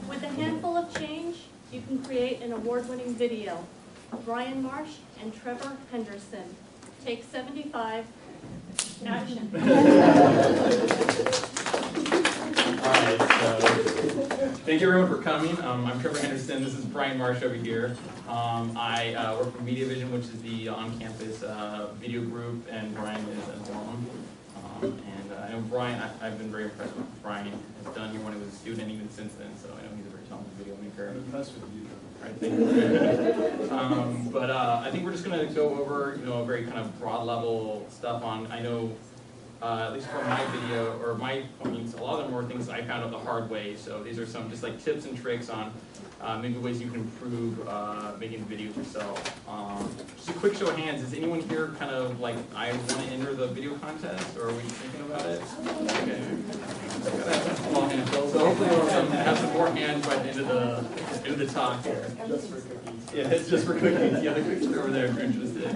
With a handful of change, you can create an award-winning video. Brian Marsh and Trevor Henderson. Take 75. Action. All right, so thank you everyone for coming. I'm Trevor Henderson. This is Brian Marsh over here. I work for Media Vision, which is the on-campus video group, and Brian is an alum. I know Brian, I've been very impressed with what Brian has done here when he was a student, even since then, so I know he's a very talented video maker. I'm impressed with you. All right, thank you. But I think we're just going to go over, a very kind of broad level stuff on, I know, at least for my video, or a lot of them were things I found out the hard way, so these are some just like tips and tricks on maybe ways you can improve making videos yourself. Just a quick show of hands, is anyone here kind of like, I want to enter the video contest, or are we thinking about it? Okay. So hopefully we'll have some more hands by the end of the talk here. Just for cookies. Yeah, it's just for cookies. Yeah, the cookies are over there if you're interested.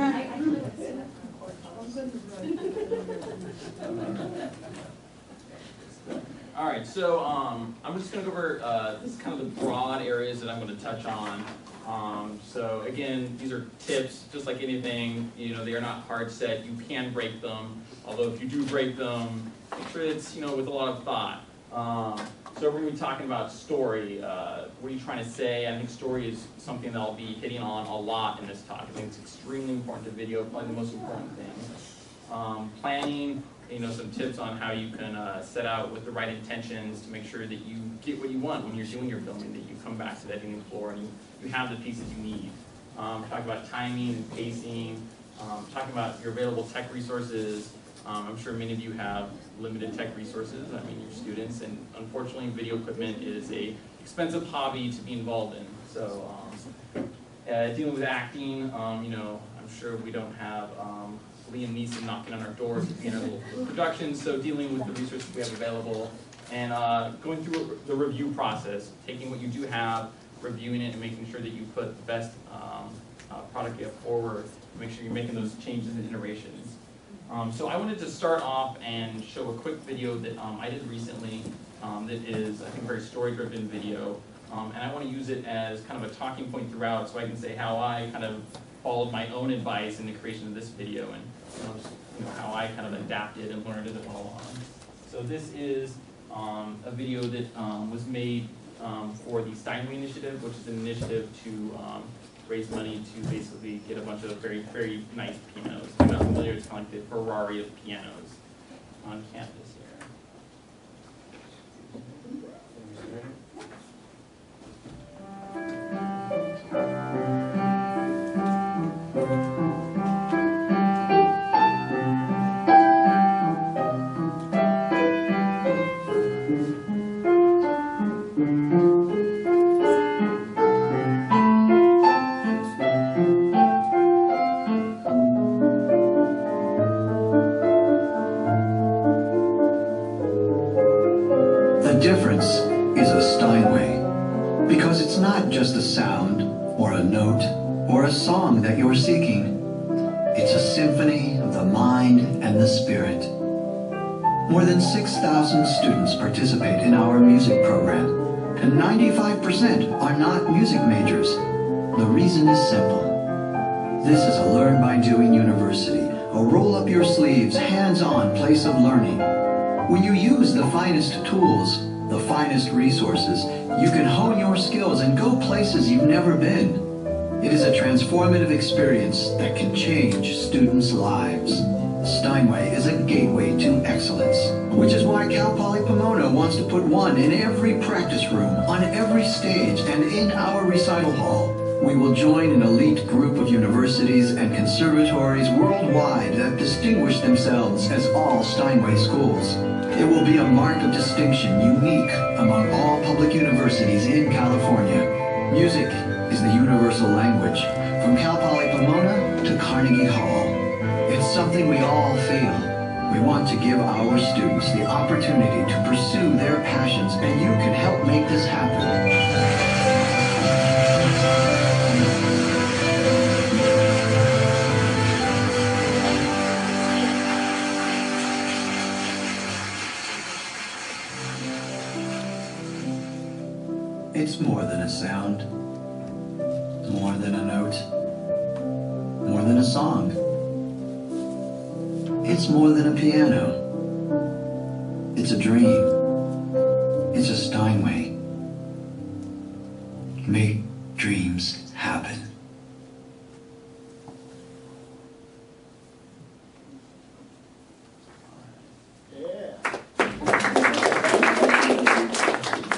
All right, so I'm just going to go over this kind of the broad areas that I'm going to touch on. So again, these are tips, just like anything. They are not hard set. You can break them, although if you do break them, make sure it's with a lot of thought. So we're going to be talking about story. What are you trying to say? I think story is something that I'll be hitting on a lot in this talk. I think it's extremely important to video, probably the most important thing. Planning, some tips on how you can set out with the right intentions to make sure that you get what you want when you're doing your filming, that you come back to that editing floor and you have the pieces you need. Talk about timing and pacing, talking about your available tech resources. I'm sure many of you have limited tech resources, your students, and unfortunately video equipment is a expensive hobby to be involved in. So dealing with acting, I'm sure we don't have Liam Neeson knocking on our doors at the end of the production, so dealing with the resources we have available, and going through the review process, taking what you do have, reviewing it, and making sure that you put the best product you have forward, make sure you're making those changes and iterations. So I wanted to start off and show a quick video that I did recently that is, I think, a very story-driven video, and I want to use it as kind of a talking point throughout so I can say how I kind of followed my own advice in the creation of this video and how I kind of adapted and learned it along. So this is a video that was made for the Steinway initiative, which is an initiative to raise money to basically get a bunch of very, very nice pianos. If you're not familiar, it's kind of like the Ferrari of pianos on campus here. The difference is a Steinway, because it's not just a sound, or a note, or a song that you're seeking. It's a symphony of the mind and the spirit. More than 6,000 students participate in our music program, and 95% are not music majors. The reason is simple. This is a Learn by Doing university, a roll-up-your-sleeves, hands-on place of learning. When you use the finest tools, the finest resources, you can hone your skills and go places you've never been. It is a transformative experience that can change students' lives. Steinway is a gateway to excellence, which is why Cal Poly Pomona wants to put one in every practice room, on every stage, and in our recital hall. We will join an elite group of universities and conservatories worldwide that distinguish themselves as all Steinway schools. It will be a mark of distinction unique among all public universities in California. Music is the universal language, from Cal Poly Pomona to Carnegie Hall. It's something we all feel. We want to give our students the opportunity to pursue their passions, and you can help make this happen. It's more than a sound, more than a note, more than a song. It's more than a piano. It's a dream. It's a Steinway. Make dreams happen.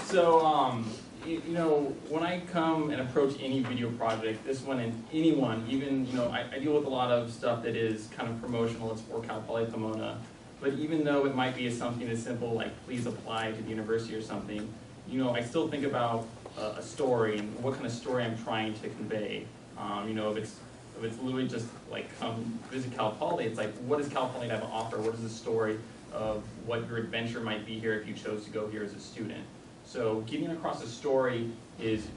So, you know, when I come and approach any video project, this one and anyone, even, you know, I deal with a lot of stuff that is kind of promotional. It's for Cal Poly Pomona. But even though it might be something as simple like please apply to the university or something, you know, I still think about a story and what kind of story I'm trying to convey. You know, if it's literally just like come visit Cal Poly, it's like what does Cal Poly have to offer? What is the story of what your adventure might be here if you chose to go here as a student? So getting across a story is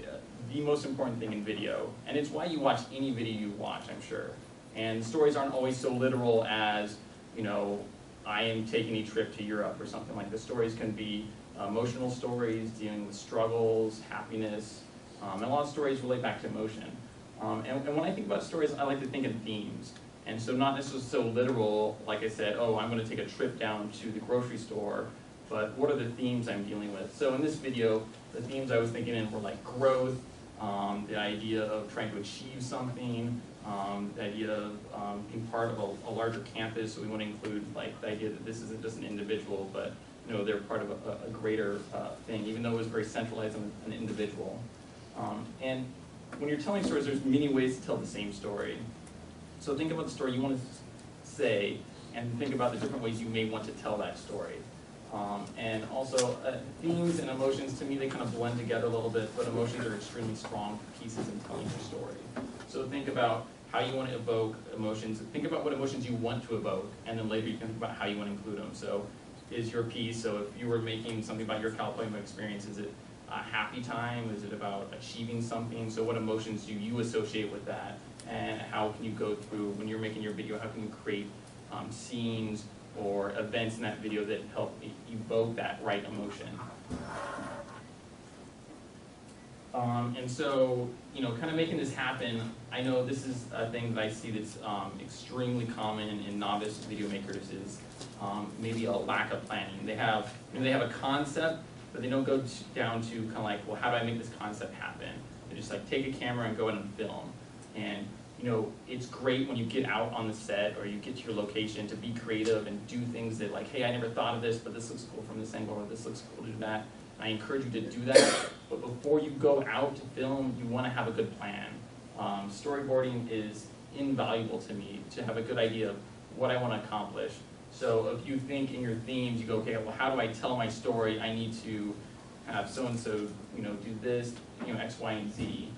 the most important thing in video, and it's why you watch any video you watch, I'm sure. And stories aren't always so literal as, you know, I am taking a trip to Europe or something like this. Stories can be emotional stories, dealing with struggles, happiness, and a lot of stories relate back to emotion. And when I think about stories, I like to think in themes. And so not necessarily so literal, like I said, oh, I'm going to take a trip down to the grocery store, but what are the themes I'm dealing with? So in this video, the themes I was thinking in were like growth, the idea of trying to achieve something, the idea of being part of a larger campus. So we want to include like the idea that this isn't just an individual, but you know, they're part of a greater thing, even though it was very centralized on an individual. And when you're telling stories, there's many ways to tell the same story. So think about the story you want to say, and think about the different ways you may want to tell that story. And also, themes and emotions, to me, they kind of blend together a little bit, but emotions are extremely strong pieces in telling your story. So think about how you want to evoke emotions. Think about what emotions you want to evoke, and then later you can think about how you want to include them. So is your piece, so if you were making something about your Cal Poly experience, is it a happy time? Is it about achieving something? So what emotions do you associate with that? And how can you go through, when you're making your video, how can you create scenes or events in that video that help evoke that right emotion? And so, you know, kind of making this happen, I know this is a thing that I see that's extremely common in novice video makers is maybe a lack of planning. They have a concept, but they don't go down to kind of like, well, how do I make this concept happen? They just like take a camera and go in and film. And you know, it's great when you get out on the set or you get to your location to be creative and do things that like, hey, I never thought of this, but this looks cool from this angle, or this looks cool to do that. I encourage you to do that, but before you go out to film, you want to have a good plan. Storyboarding is invaluable to me to have a good idea of what I want to accomplish. So if you think in your themes, you go, okay, well, how do I tell my story? I need to have so-and-so, you know, do this, you know, X, Y, and Z.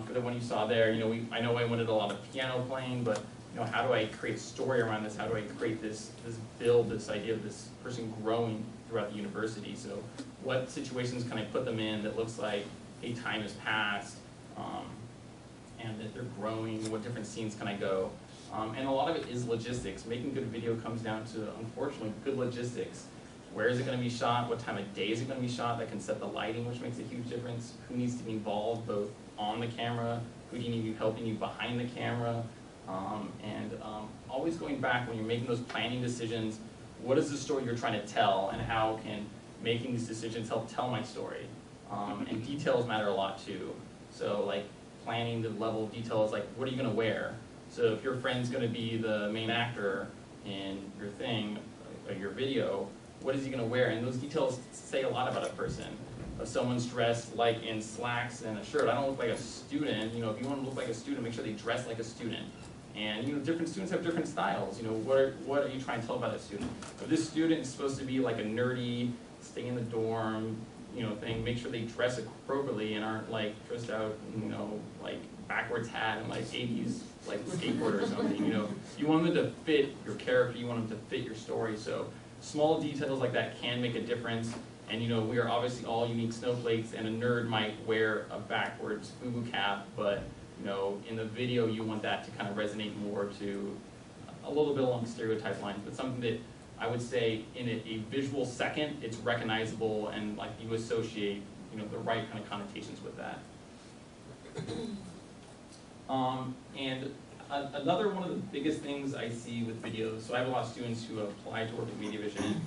For the one you saw there, you know, I know I wanted a lot of piano playing, but you know, how do I create a story around this? How do I create this build, this idea of this person growing throughout the university? So what situations can I put them in that looks like, hey, time has passed, and that they're growing? What different scenes can I go? And a lot of it is logistics. Making good video comes down to, unfortunately, good logistics. Where is it going to be shot? What time of day is it going to be shot? That can set the lighting, which makes a huge difference. Who needs to be involved, both on the camera? Who do you need helping you behind the camera? And always going back when you're making those planning decisions, what is the story you're trying to tell, and how can making these decisions help tell my story? And details matter a lot too. So like planning the level of detail is like, what are you going to wear? So if your friend's going to be the main actor in your thing, or your video, what is he going to wear? And those details say a lot about a person. If someone's dressed like in slacks and a shirt, I don't look like a student. You know, if you want to look like a student, make sure they dress like a student. And you know, different students have different styles. You know, what are you trying to tell about a student? If this student is supposed to be like a nerdy, stay in the dorm, you know, thing, make sure they dress appropriately and aren't like dressed out, you know, like backwards hat and like 80s like skateboard or something. You know, you want them to fit your character, you want them to fit your story. So small details like that can make a difference. And you know, we are obviously all unique snowflakes, and a nerd might wear a backwards FUBU cap, but you know, in the video you want that to kind of resonate more to a little bit along stereotype lines, but something that I would say in a visual second, it's recognizable and like you associate the right kind of connotations with that. And another one of the biggest things I see with videos, so I have a lot of students who apply to work at Media Vision.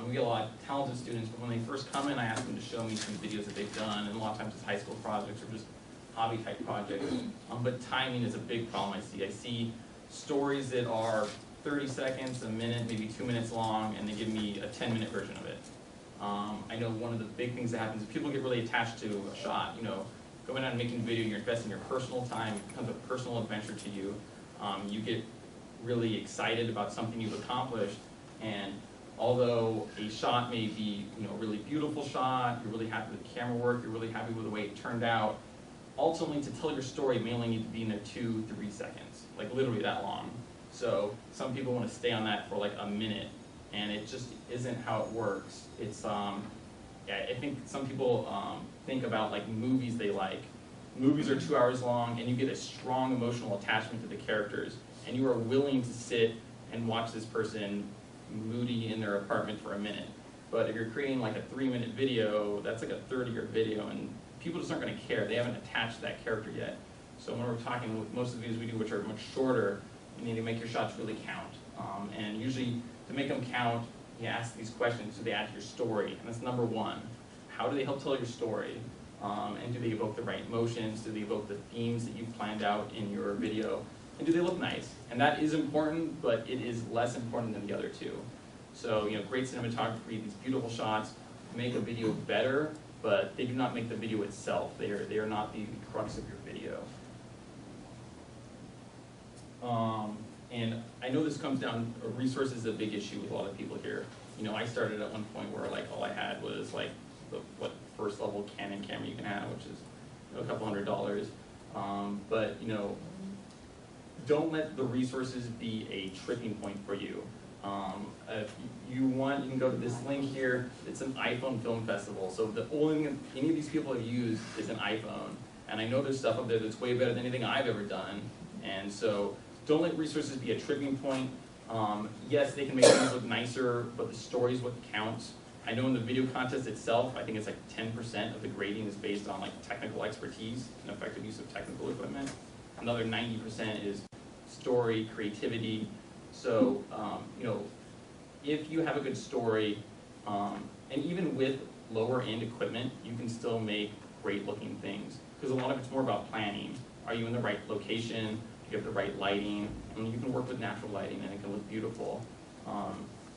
We get a lot of talented students, but when they first come in, I ask them to show me some videos that they've done, and a lot of times it's high school projects or just hobby type projects. But timing is a big problem I see. I see stories that are 30 seconds, a minute, maybe 2 minutes long, and they give me a 10-minute version of it. I know one of the big things that happens is people get really attached to a shot. Going out and making a video, you're investing your personal time, it becomes a personal adventure to you. You get really excited about something you've accomplished, and although a shot may be a really beautiful shot, you're really happy with the camera work, you're really happy with the way it turned out, ultimately to tell your story, you may only need to be in there 2-3 seconds, like literally that long. So some people want to stay on that for like a minute, and it just isn't how it works. It's yeah, I think some people think about like movies they like. Movies are 2 hours long, and you get a strong emotional attachment to the characters, and you are willing to sit and watch this person moody in their apartment for a minute. But if you're creating like a 3-minute video, that's like a 30-year video, and people just aren't going to care. They haven't attached to that character yet. So when we're talking with most of the videos we do, which are much shorter, you need to make your shots really count. And usually, to make them count, you ask these questions. Do they add to your story? And that's number one. How do they help tell your story? And do they evoke the right emotions? Do they evoke the themes that you've planned out in your video? And do they look nice? And that is important, but it is less important than the other two. So, great cinematography, these beautiful shots make a video better, but they do not make the video itself. They are not the crux of your video. And I know this comes down, resources is a big issue with a lot of people here. I started at one point where like all I had was like what first level Canon camera you can have, which is a couple $100. But don't let the resources be a tripping point for you. If you want, you can go to this link here. It's an iPhone film festival. So the only thing any of these people have used is an iPhone. And I know there's stuff up there that's way better than anything I've ever done. And so don't let resources be a tripping point. Yes, they can make things look nicer, but the story is what counts. I know in the video contest itself, I think it's like 10% of the grading is based on like technical expertise and effective use of technical equipment. Another 90% is story, creativity. So, if you have a good story, and even with lower end equipment, you can still make great looking things. Because a lot of it's more about planning. Are you in the right location? Do you have the right lighting? And you can work with natural lighting and it can look beautiful.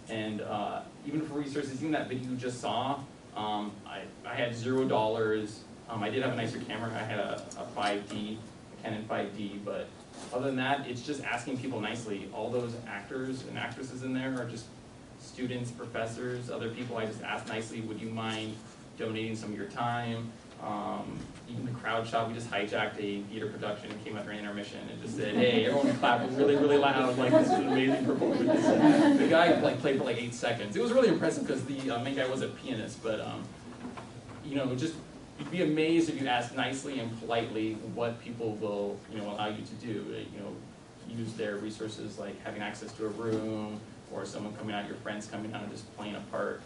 Even for resources, even that video you just saw, I had $0. I did have a nicer camera. I had a 5D, a Canon 5D, but other than that, it's just asking people nicely. All those actors and actresses in there are just students, professors, other people. I just asked nicely, would you mind donating some of your time? Even the crowd shot, we just hijacked a theater production and came out during intermission and just said, hey, everyone clap really, really loud, like this is an amazing performance. The guy played for like 8 seconds. It was really impressive because the main guy was a pianist, but just you'd be amazed if you ask nicely and politely what people will allow you to do. Use their resources like having access to a room or someone coming out, your friends coming out and just playing a part.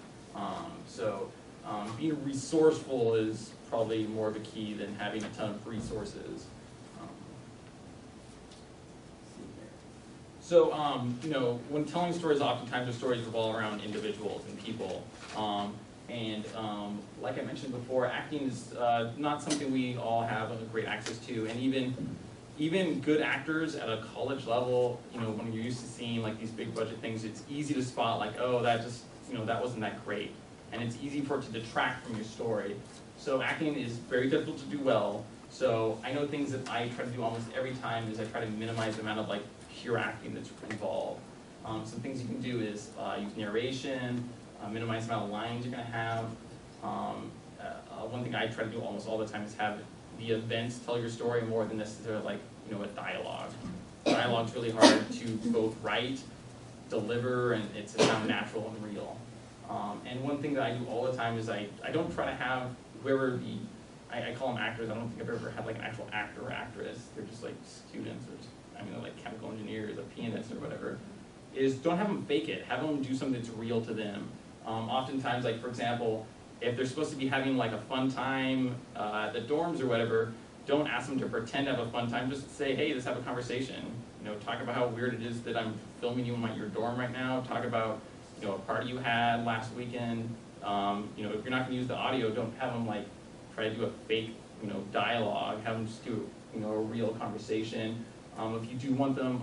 Being resourceful is probably more of a key than having a ton of resources. When telling stories, oftentimes the stories revolve around individuals and people. Like I mentioned before, acting is not something we all have great access to, and even good actors at a college level, when you're used to seeing like these big budget things, it's easy to spot like, oh, that just, that wasn't that great. And it's easy for it to detract from your story. So acting is very difficult to do well. So I know things that I try to do almost every time is I try to minimize the amount of like pure acting that's involved. Some things you can do is use narration, minimize the amount of lines you're gonna have. One thing I try to do almost all the time is have the events tell your story more than necessarily like, a dialogue. Dialogue's really hard to both write, deliver, and it's to sound natural and real. And one thing that I do all the time is I don't try to have whoever I call them actors. I don't think I've ever had like an actual actor or actress. They're just like students, or they're like chemical engineers, a pianist or whatever. Is don't have them fake it. Have them do something that's real to them. Oftentimes, like for example, If they're supposed to be having like a fun time at the dorms or whatever, don't ask them to pretend to have a fun time. Just say, hey, let's have a conversation. You know, talk about how weird it is that I'm filming you in your dorm right now. Talk about, you know, a party you had last weekend. You know, if you're not going to use the audio, don't have them like try to do a fake, you know, dialogue. Have them just do, you know, a real conversation. If you do want them,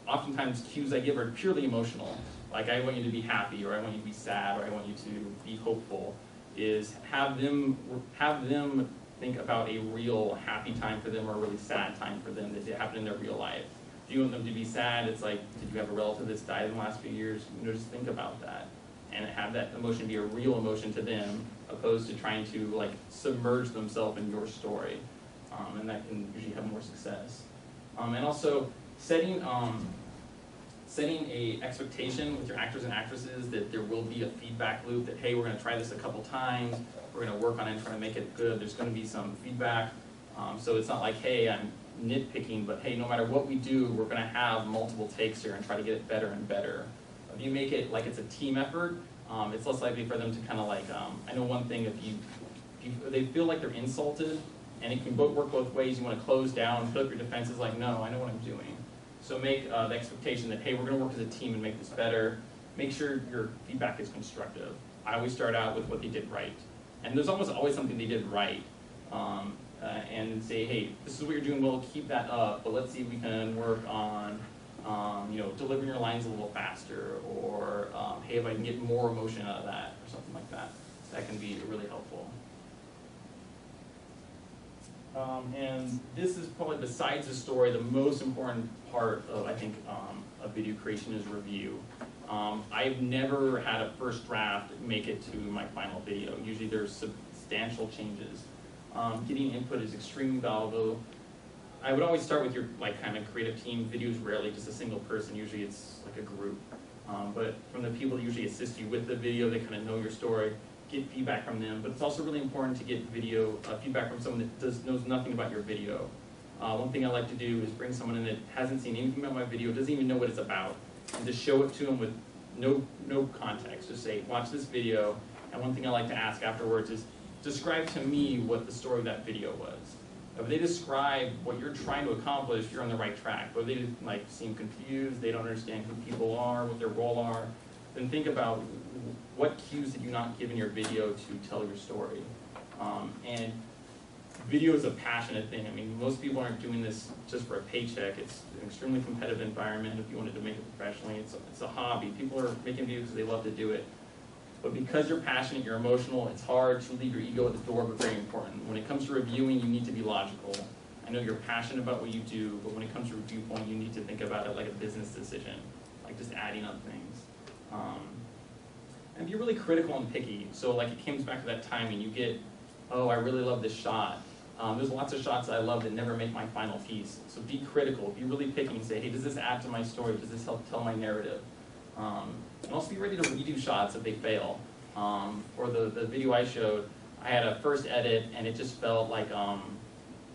oftentimes cues I give are purely emotional. Like, I want you to be happy, or I want you to be sad, or I want you to be hopeful. Is have them think about a real happy time for them or a really sad time for them that happened in their real life. If you want them to be sad, it's like, did you have a relative that's died in the last few years? You know, just think about that. And have that emotion be a real emotion to them, opposed to trying to like submerge themselves in your story. And that can usually have more success. And also setting a expectation with your actors and actresses that there will be a feedback loop, that hey, we're going to try this a couple times, we're going to work on it and try to make it good, there's going to be some feedback. So it's not like, hey, I'm nitpicking, but hey, no matter what we do, we're going to have multiple takes here and try to get it better and better. If you make it like it's a team effort, it's less likely for them to kind of like, I know one thing, if they feel like they're insulted, and it can work both ways. You want to close down, put up your defenses like, no, I know what I'm doing. So make the expectation that, hey, we're going to work as a team and make this better. Make sure your feedback is constructive. I always start out with what they did right. And there's almost always something they did right. And say, hey, this is what you're doing well, keep that up, but let's see if we can work on you know, delivering your lines a little faster, or hey, if I can get more emotion out of that, or something like that. That can be really helpful. And this is probably, besides the story, the most important part of, I think, of video creation is review. I've never had a first draft make it to my final video. Usually there's substantial changes. Getting input is extremely valuable. I would always start with your kind of creative team. Video is rarely just a single person. Usually it's like a group. But from the people that usually assist you with the video, they kind of know your story. Get feedback from them, but it's also really important to get video feedback from someone that knows nothing about your video. One thing I like to do is bring someone in that hasn't seen anything about my video, doesn't even know what it's about, and just show it to them with no context. Just say, watch this video, and one thing I like to ask afterwards is, describe to me what the story of that video was. If they describe what you're trying to accomplish, you're on the right track. But if they like seem confused, they don't understand who people are, what their role are, then think about what cues did you not give in your video to tell your story. And video is a passionate thing. I mean, most people aren't doing this just for a paycheck. It's an extremely competitive environment. If you wanted to make it professionally, it's a hobby. People are making videos because they love to do it. But because you're passionate, you're emotional, it's hard to leave your ego at the door, but very important. When it comes to reviewing, you need to be logical. I know you're passionate about what you do, but when it comes to review point, you need to think about it like a business decision, like just adding up things. And be really critical and picky. So like it comes back to that timing. You get, oh, I really love this shot. There's lots of shots that I love that never make my final piece. So be critical. Be really picky and say, hey, does this add to my story? Does this help tell my narrative? And also be ready to redo shots if they fail. For the video I showed, I had a first edit and it just felt like,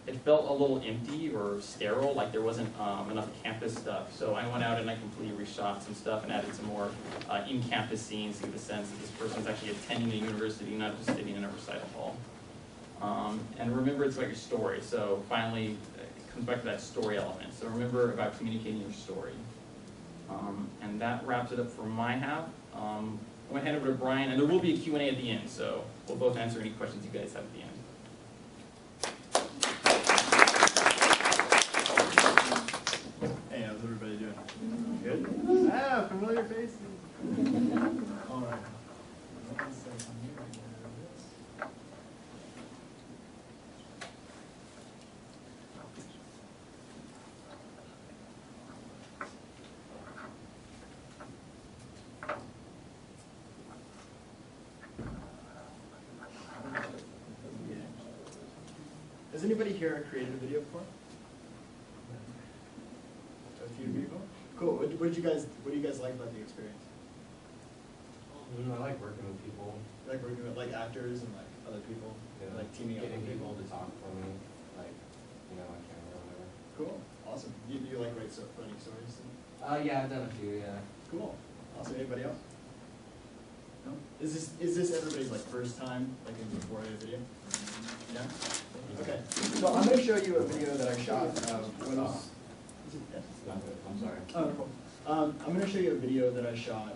it felt a little empty or sterile, like there wasn't enough campus stuff. So I went out and I completely reshot some stuff and added some more in-campus scenes to give a sense that this person's actually attending a university, not just sitting in a recital hall. And remember, it's about your story. So finally, it comes back to that story element. So remember about communicating your story. And that wraps it up for my half. I'm going to hand over to Brian, and there will be a Q&A at the end, so we'll both answer any questions you guys have at the end. Hey, how's everybody doing? Good? Ah, familiar faces. All right. Has anybody here created a video before? A few people? Cool. What do you guys like about the experience? I like working with people. You like working with actors and other people? Yeah. Like teaming up Getting with people to talk for me, on camera or whatever. Cool. Awesome. You like writing stories? Yeah, I've done a few, yeah. Cool. Awesome. Anybody else? No? Is this everybody's like first time like in before a video? Yeah. Okay. So I'm going to show you a video that I shot when I was. I'm sorry. Oh, cool. I'm going to show you a video that I shot.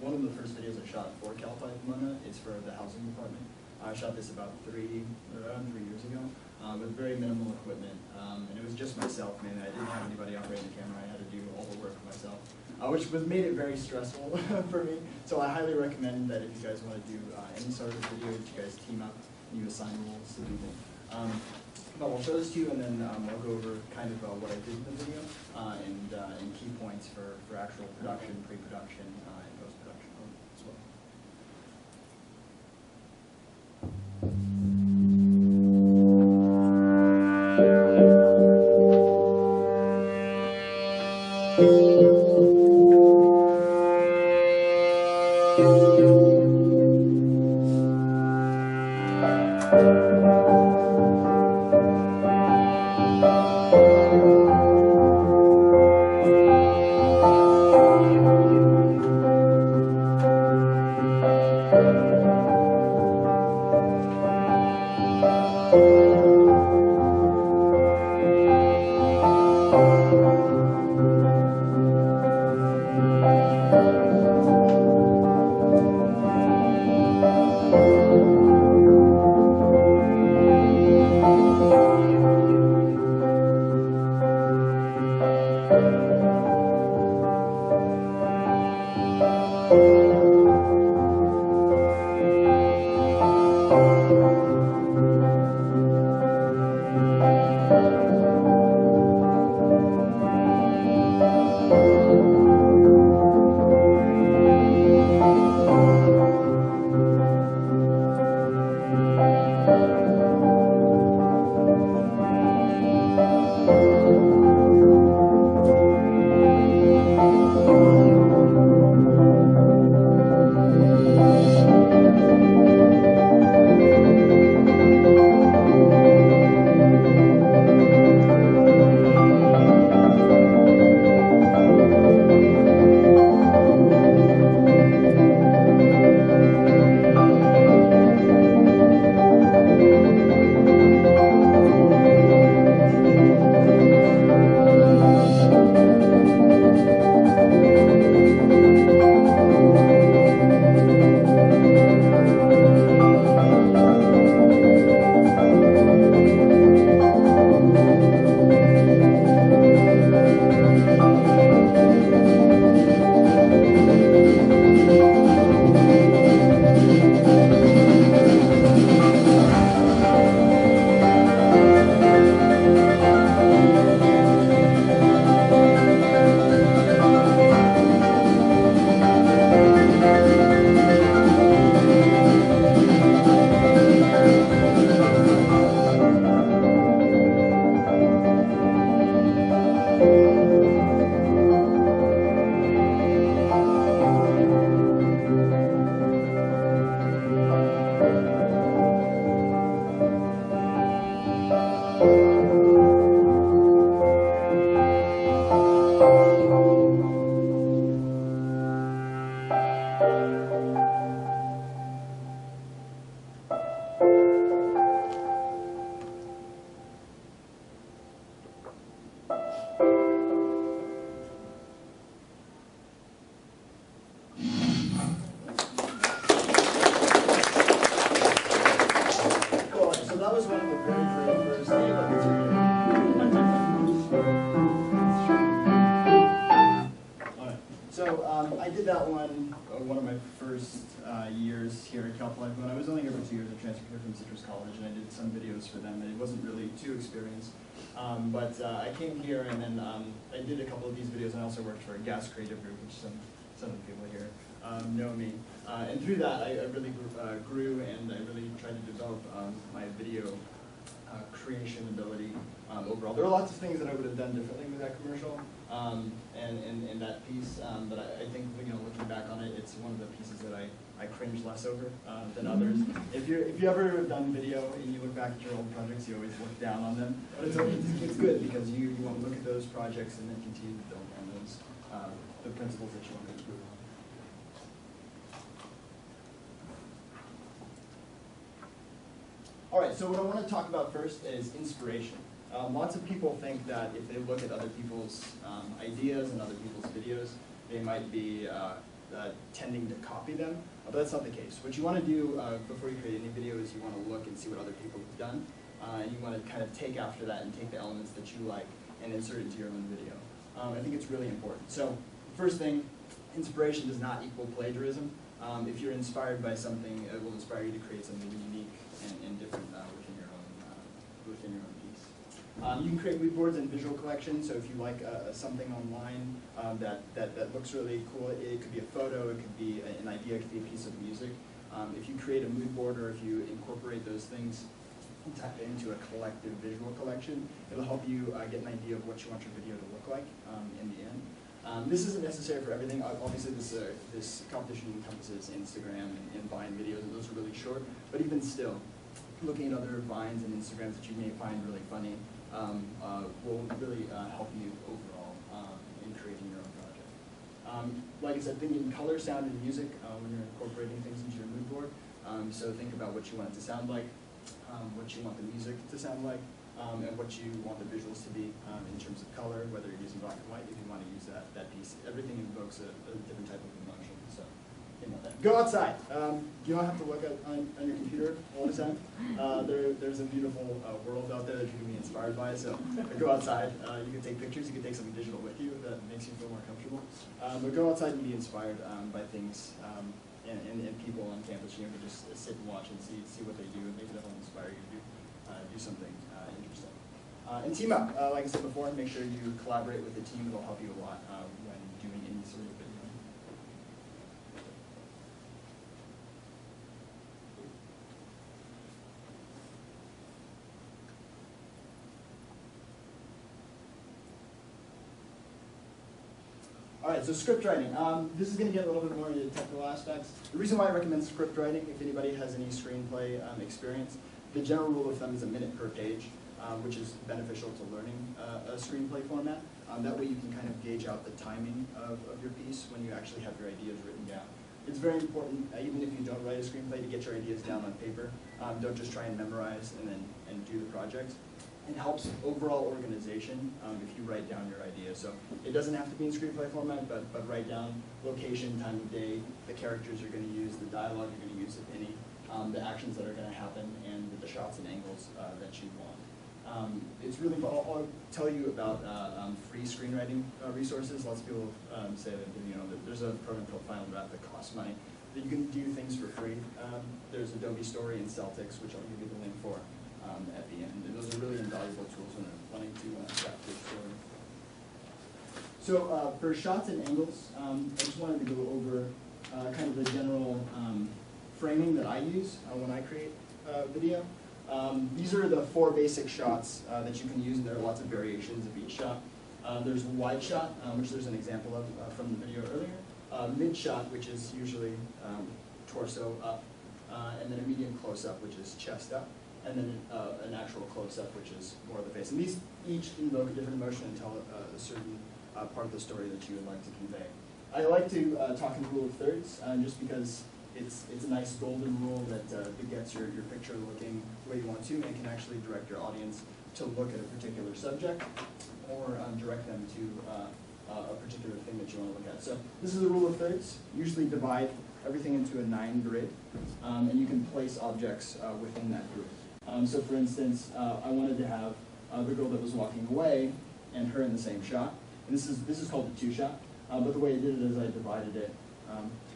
One of the first videos I shot for Pomona is for the housing department. I shot this around 3 years ago with very minimal equipment, and it was just myself, man. I didn't have anybody operating the camera. I had to do all the work myself, which made it very stressful for me. So I highly recommend that if you guys want to do any sort of video, that you guys team up and you assign roles to people. But I'll show this to you, and then I'll go over kind of what I did in the video and key points for actual production, pre-production, and post-production as well. I did that one of my first years here at Pomona. I was only here for 2 years. I transferred here from Citrus College, and I did some videos for them, and it wasn't really too experienced. But I came here, and then I did a couple of these videos, and I also worked for a gas creative group, which some of the people here know me. And through that, I really grew, and I really tried to develop my video creation ability overall. There are lots of things that I would have done differently with that commercial and that piece, but I think, looking back on it, it's one of the pieces that I cringe less over than others. If you ever have done video and you look back at your old projects, you always look down on them. But it's good because you want to look at those projects and then continue to build on those the principles that you want to improve on. All right, so what I want to talk about first is inspiration. Lots of people think that if they look at other people's ideas and other people's videos, they might be tending to copy them, but that's not the case. What you want to do before you create any video is you want to look and see what other people have done, and you want to kind of take after that and take the elements that you like and insert into your own video. I think it's really important. So first thing, inspiration does not equal plagiarism. If you're inspired by something, it will inspire you to create something unique and different within your own piece. You can create mood boards and visual collections. So if you like something online that looks really cool, it could be a photo, it could be an idea, it could be a piece of music. If you create a mood board or if you incorporate those things into a collective visual collection, it'll help you get an idea of what you want your video to look like in the end. This isn't necessary for everything. Obviously, this competition encompasses Instagram and Vine videos, and those are really short. But even still, looking at other Vines and Instagrams that you may find really funny will really help you overall in creating your own project. Like I said, think in color, sound, and music when you're incorporating things into your mood board. So think about what you want it to sound like, what you want the music to sound like, and what you want the visuals to be in terms of color, whether you're using black and white, if you want to use that piece. Everything invokes a different type of emotion. So think about that. Go outside. You don't have to look on your computer all the time. There's a beautiful world out there that you can be inspired by. So go outside. You can take pictures. You can take something digital with you that makes you feel more comfortable. But go outside and be inspired by things and people on campus. You can just sit and watch and see what they do, and maybe that'll inspire you to do something interesting. And team up. Like I said before, make sure you collaborate with the team. It'll help you a lot when doing any sort of video. All right, so script writing. This is going to get a little bit more into technical aspects. The reason why I recommend script writing, if anybody has any screenplay experience, the general rule of thumb is a minute per page, which is beneficial to learning a screenplay format. That way you can kind of gauge out the timing of your piece when you actually have your ideas written down. It's very important, even if you don't write a screenplay, to get your ideas down on paper. Don't just try and memorize and do the project. It helps overall organization if you write down your idea. So it doesn't have to be in screenplay format, but write down location, time of day, the characters you're going to use, the dialogue you're going to use, if any, the actions that are going to happen, and the shots and angles that you want. It's really, I'll tell you about free screenwriting resources. Lots of people say that there's a program called Final Draft that costs money. That you can do things for free. There's Adobe Story and Celtics, which I'll give you the link for at the end. And those are really invaluable tools when you're planning to draft your story. So for shots and angles, I just wanted to go over kind of the general framing that I use when I create video. These are the 4 basic shots that you can use, and there are lots of variations of each shot. There's a wide shot, which there's an example of from the video earlier. Mid shot, which is usually torso up, and then a medium close-up, which is chest up, and then an actual close-up, which is more of the face. And these each invoke a different emotion and tell a certain part of the story that you would like to convey. I like to talk in the rule of thirds, just because it's a nice golden rule that gets your picture looking the way you want to, and can actually direct your audience to look at a particular subject, or direct them to a particular thing that you want to look at. So this is a rule of thirds. Usually divide everything into a 9 grid, and you can place objects within that group. So for instance, I wanted to have the girl that was walking away and her in the same shot. And this is called the 2-shot, but the way I did it is I divided it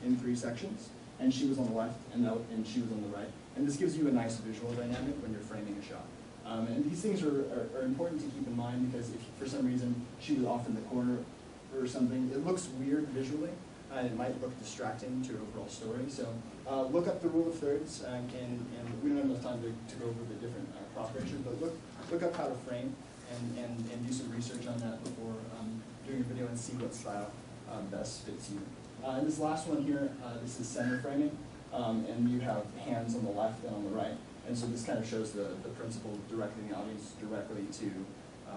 in 3 sections, and she was on the left and she was on the right. And this gives you a nice visual dynamic when you're framing a shot. And these things are important to keep in mind, because if for some reason she was off in the corner or something, it looks weird visually, and it might look distracting to your overall story. So look up the rule of thirds, and we don't have enough time to go over the different operations, but look up how to frame and do some research on that before doing a video, and see what style best fits you. And this last one here, this is center framing, and you have hands on the left and on the right. And so this kind of shows the principle of directing the audience directly to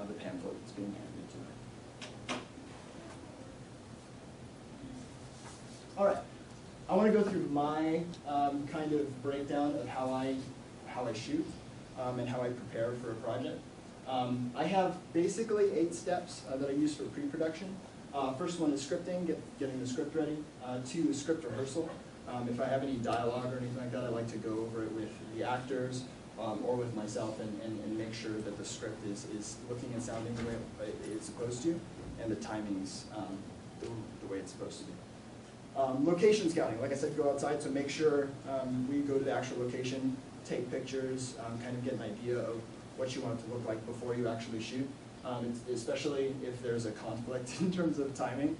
the pamphlet that's being handed to them. All right, I want to go through my kind of breakdown of how I shoot. and how I prepare for a project. I have basically 8 steps that I use for pre-production. First one is scripting, getting the script ready. 2 is script rehearsal. If I have any dialogue or anything like that, I like to go over it with the actors or with myself and make sure that the script is looking and sounding the way it's supposed to, and the timing's the way it's supposed to be. Location scouting, like I said, go outside, so make sure we go to the actual location, take pictures, kind of get an idea of what you want it to look like before you actually shoot, especially if there's a conflict in terms of timing.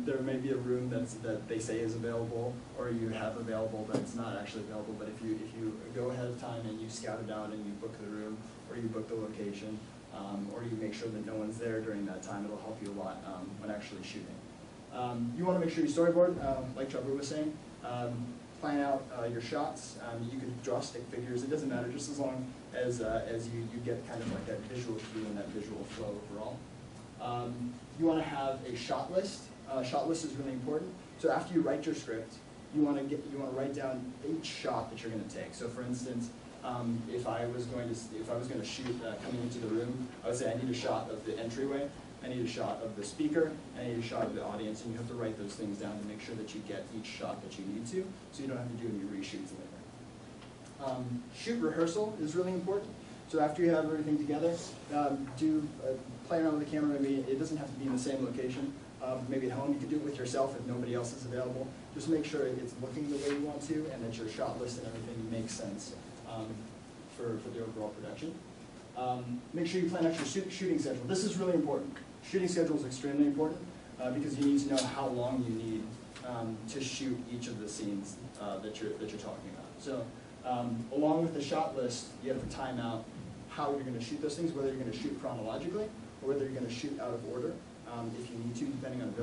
There may be a room that they say is available, or you have available that's not actually available, but if you go ahead of time and you scout it out and you book the room, or you book the location, or you make sure that no one's there during that time, it'll help you a lot when actually shooting. You want to make sure you storyboard, like Trevor was saying. Plan out your shots. You can draw stick figures. It doesn't matter, just as long as you get kind of like that visual cue and that visual flow overall. You want to have a shot list. Shot list is really important. So after you write your script, you want to write down each shot that you're going to take. So for instance, if I was going to shoot coming into the room, I would say I need a shot of the entryway, I need a shot of the speaker, and I need a shot of the audience, and you have to write those things down to make sure that you get each shot that you need to, so you don't have to do any reshoots later. Shoot rehearsal is really important. So after you have everything together, play around with the camera. Maybe it doesn't have to be in the same location. Maybe at home, you could do it with yourself if nobody else is available. Just make sure it's looking the way you want to, and that your shot list and everything makes sense for the overall production. Make sure you plan out your shooting schedule. This is really important. Shooting schedule is extremely important because you need to know how long you need to shoot each of the scenes that you're talking about. So along with the shot list, you have to time out how you're going to shoot those things, whether you're going to shoot chronologically or whether you're going to shoot out of order. If you need to, depending on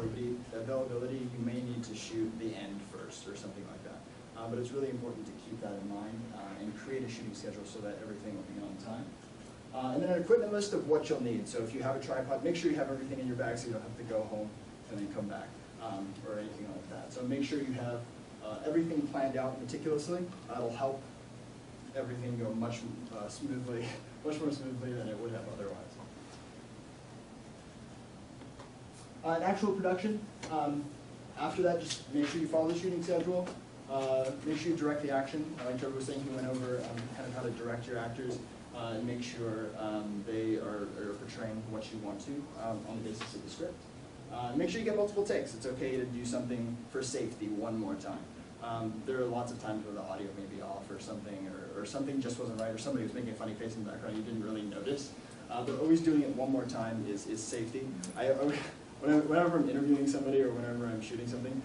availability, you may need to shoot the end first or something like that. But it's really important to keep that in mind and create a shooting schedule so that everything will be on time. And then an equipment list of what you'll need. So if you have a tripod, make sure you have everything in your bag so you don't have to go home and then come back or anything like that. So make sure you have everything planned out meticulously. That'll help everything go much more smoothly than it would have otherwise. In actual production, after that, just make sure you follow the shooting schedule. Make sure you direct the action. Like Trevor was saying, he went over kind of how to direct your actors and make sure they are portraying what you want to on the basis of the script. Make sure you get multiple takes. It's okay to do something for safety one more time. There are lots of times where the audio may be off or something, or something just wasn't right, or somebody was making a funny face in the background you didn't really notice. But always doing it one more time is safety. Whenever I'm interviewing somebody or whenever I'm shooting something,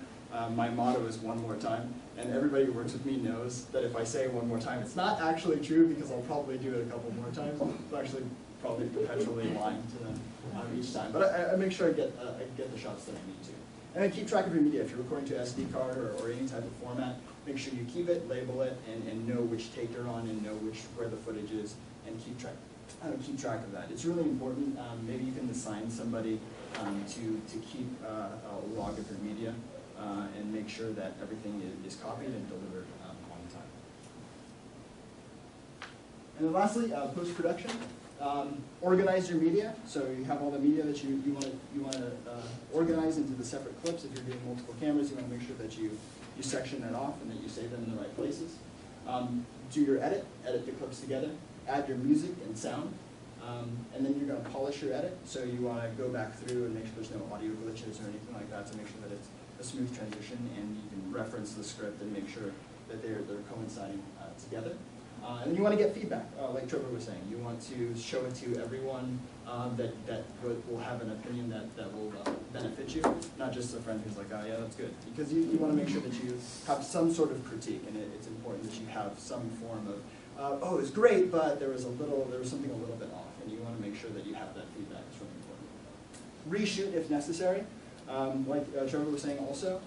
my motto is one more time. And everybody who works with me knows that if I say one more time, it's not actually true because I'll probably do it a couple more times. I'm actually probably perpetually lying to them each time. But I make sure I get the shots that I need to. And then keep track of your media. If you're recording to SD card or any type of format, make sure you keep it, label it, and know which take you're on and know where the footage is, and keep track of that. It's really important. Maybe you can assign somebody to keep a log of your media and make sure that everything is copied and delivered on time. And then lastly, post-production. Organize your media. So you have all the media that you want to organize into the separate clips. If you're doing multiple cameras, you want to make sure that you section that off and that you save them in the right places. Do your edit the clips together. Add your music and sound. And then you're going to polish your edit. So you want to go back through and make sure there's no audio glitches or anything like that to make sure that it's a smooth transition, and you can reference the script and make sure that they're coinciding together. And you want to get feedback, like Trevor was saying. You want to show it to everyone that will have an opinion that will benefit you, not just a friend who's like, oh yeah, that's good. Because you want to make sure that you have some sort of critique, and it's important that you have some form of, oh, it's great, but there was something a little bit off, and you want to make sure that you have that feedback. It's really important. Reshoot if necessary. Like Trevor was saying also,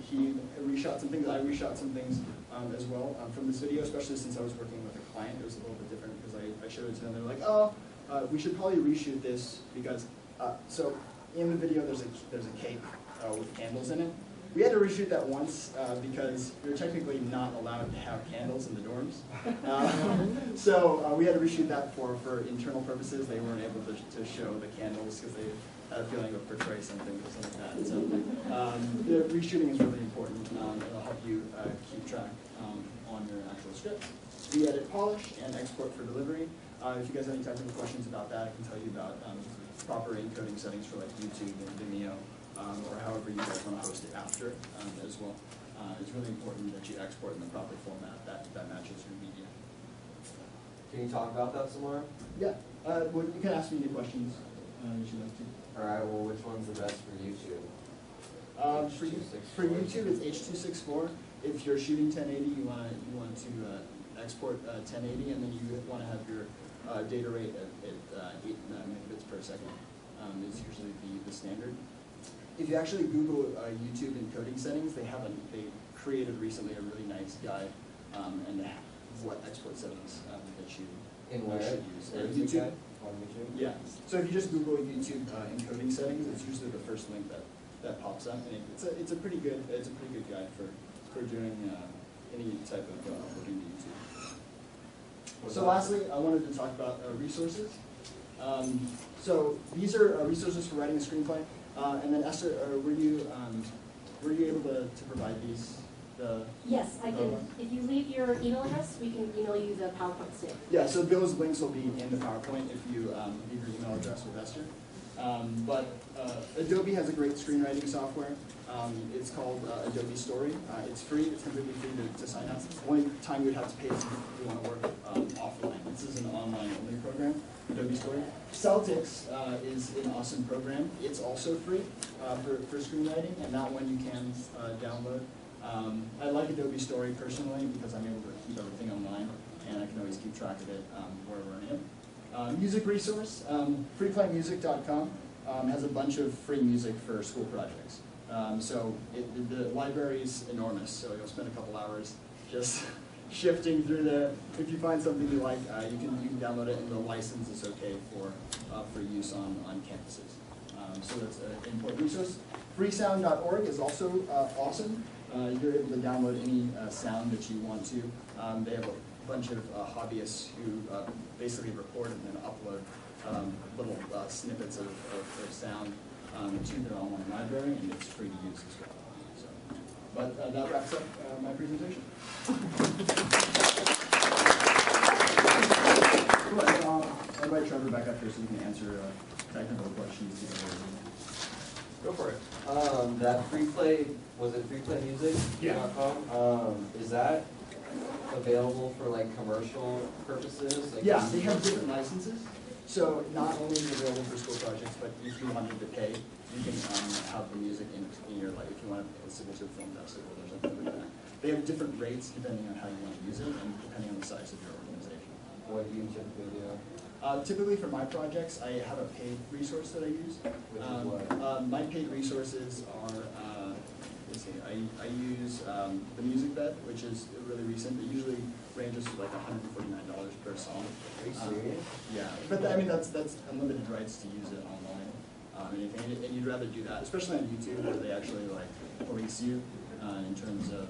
he reshot some things, I reshot some things as well from this video, especially since I was working with a client. It was a little bit different because I showed it to them. They're like, oh, we should probably reshoot this because, so in the video there's a cake with candles in it. We had to reshoot that once because you're technically not allowed to have candles in the dorms. So we had to reshoot that for internal purposes. They weren't able to show the candles because they had a feeling it would portray something or something like that. So the reshooting is really important. It'll help you keep track on your actual script. We edit, polish, and export for delivery. If you guys have any technical questions about that, I can tell you about proper encoding settings for like YouTube and Vimeo, or however you guys want to host it after as well. It's really important that you export in the proper format that matches your media. Can you talk about that some more? Yeah, well, you can ask me any questions that you'd like to. All right, well, which one's the best for YouTube? For YouTube, it's H.264. If you're shooting 1080, you want to export 1080, and then you want to have your data rate at 8 megabits per second. Is usually the standard. If you actually Google YouTube encoding settings, they created recently a really nice guide and what export settings that you should use. YouTube. On YouTube? Yeah. So if you just Google YouTube encoding settings, it's usually the first link that pops up, and it's a pretty good guide for doing any type of uploading to YouTube. So lastly, I wanted to talk about resources. So these are resources for writing a screenplay. And then Esther, were you able to provide these? Yes, I can. If you leave your email address, we can email you the PowerPoint stick. Yeah, so those links will be in the PowerPoint if you leave your email address with Esther. But Adobe has a great screenwriting software. It's called Adobe Story. It's free. It's completely free to sign up. The only time you'd have to pay is if you want to work offline. This is an online-only program, Adobe Story. Celtics is an awesome program. It's also free for screenwriting, and that one you can download. I like Adobe Story personally because I'm able to keep everything online, and I can always keep track of it wherever I am. Music resource, PrePlayMusic.com has a bunch of free music for school projects. So the library is enormous, so you'll spend a couple hours just shifting through there. If you find something you like, you can download it, and the license is okay for use on campuses. So that's an important resource. Freesound.org is also awesome. You're able to download any sound that you want to. They have a bunch of hobbyists who basically record and then upload little snippets of sound to their online library, and it's free to use as well. So, but that wraps up my presentation. I'll invite Trevor back up here so we can answer technical questions. Go for it. That FreePlay, was it FreePlayMusic.com? Is that available for like commercial purposes? Like Yeah, they have different licenses. So not only is it available for school projects, but if you wanted to pay, you can have the music in your, like if you want to submit to a film festival or something like that. They have different rates depending on how you want to use it and depending on the size of your organization. What do you typically do? Typically for my projects, I have a paid resource that I use. Which is what? My paid resources are, let's see, I use the Music Bed, which is really recent. It usually ranges to like $149 per song. Are you serious? Yeah, but I mean that's unlimited rights to use it online. And you'd rather do that, especially on YouTube, where they actually like police you in terms of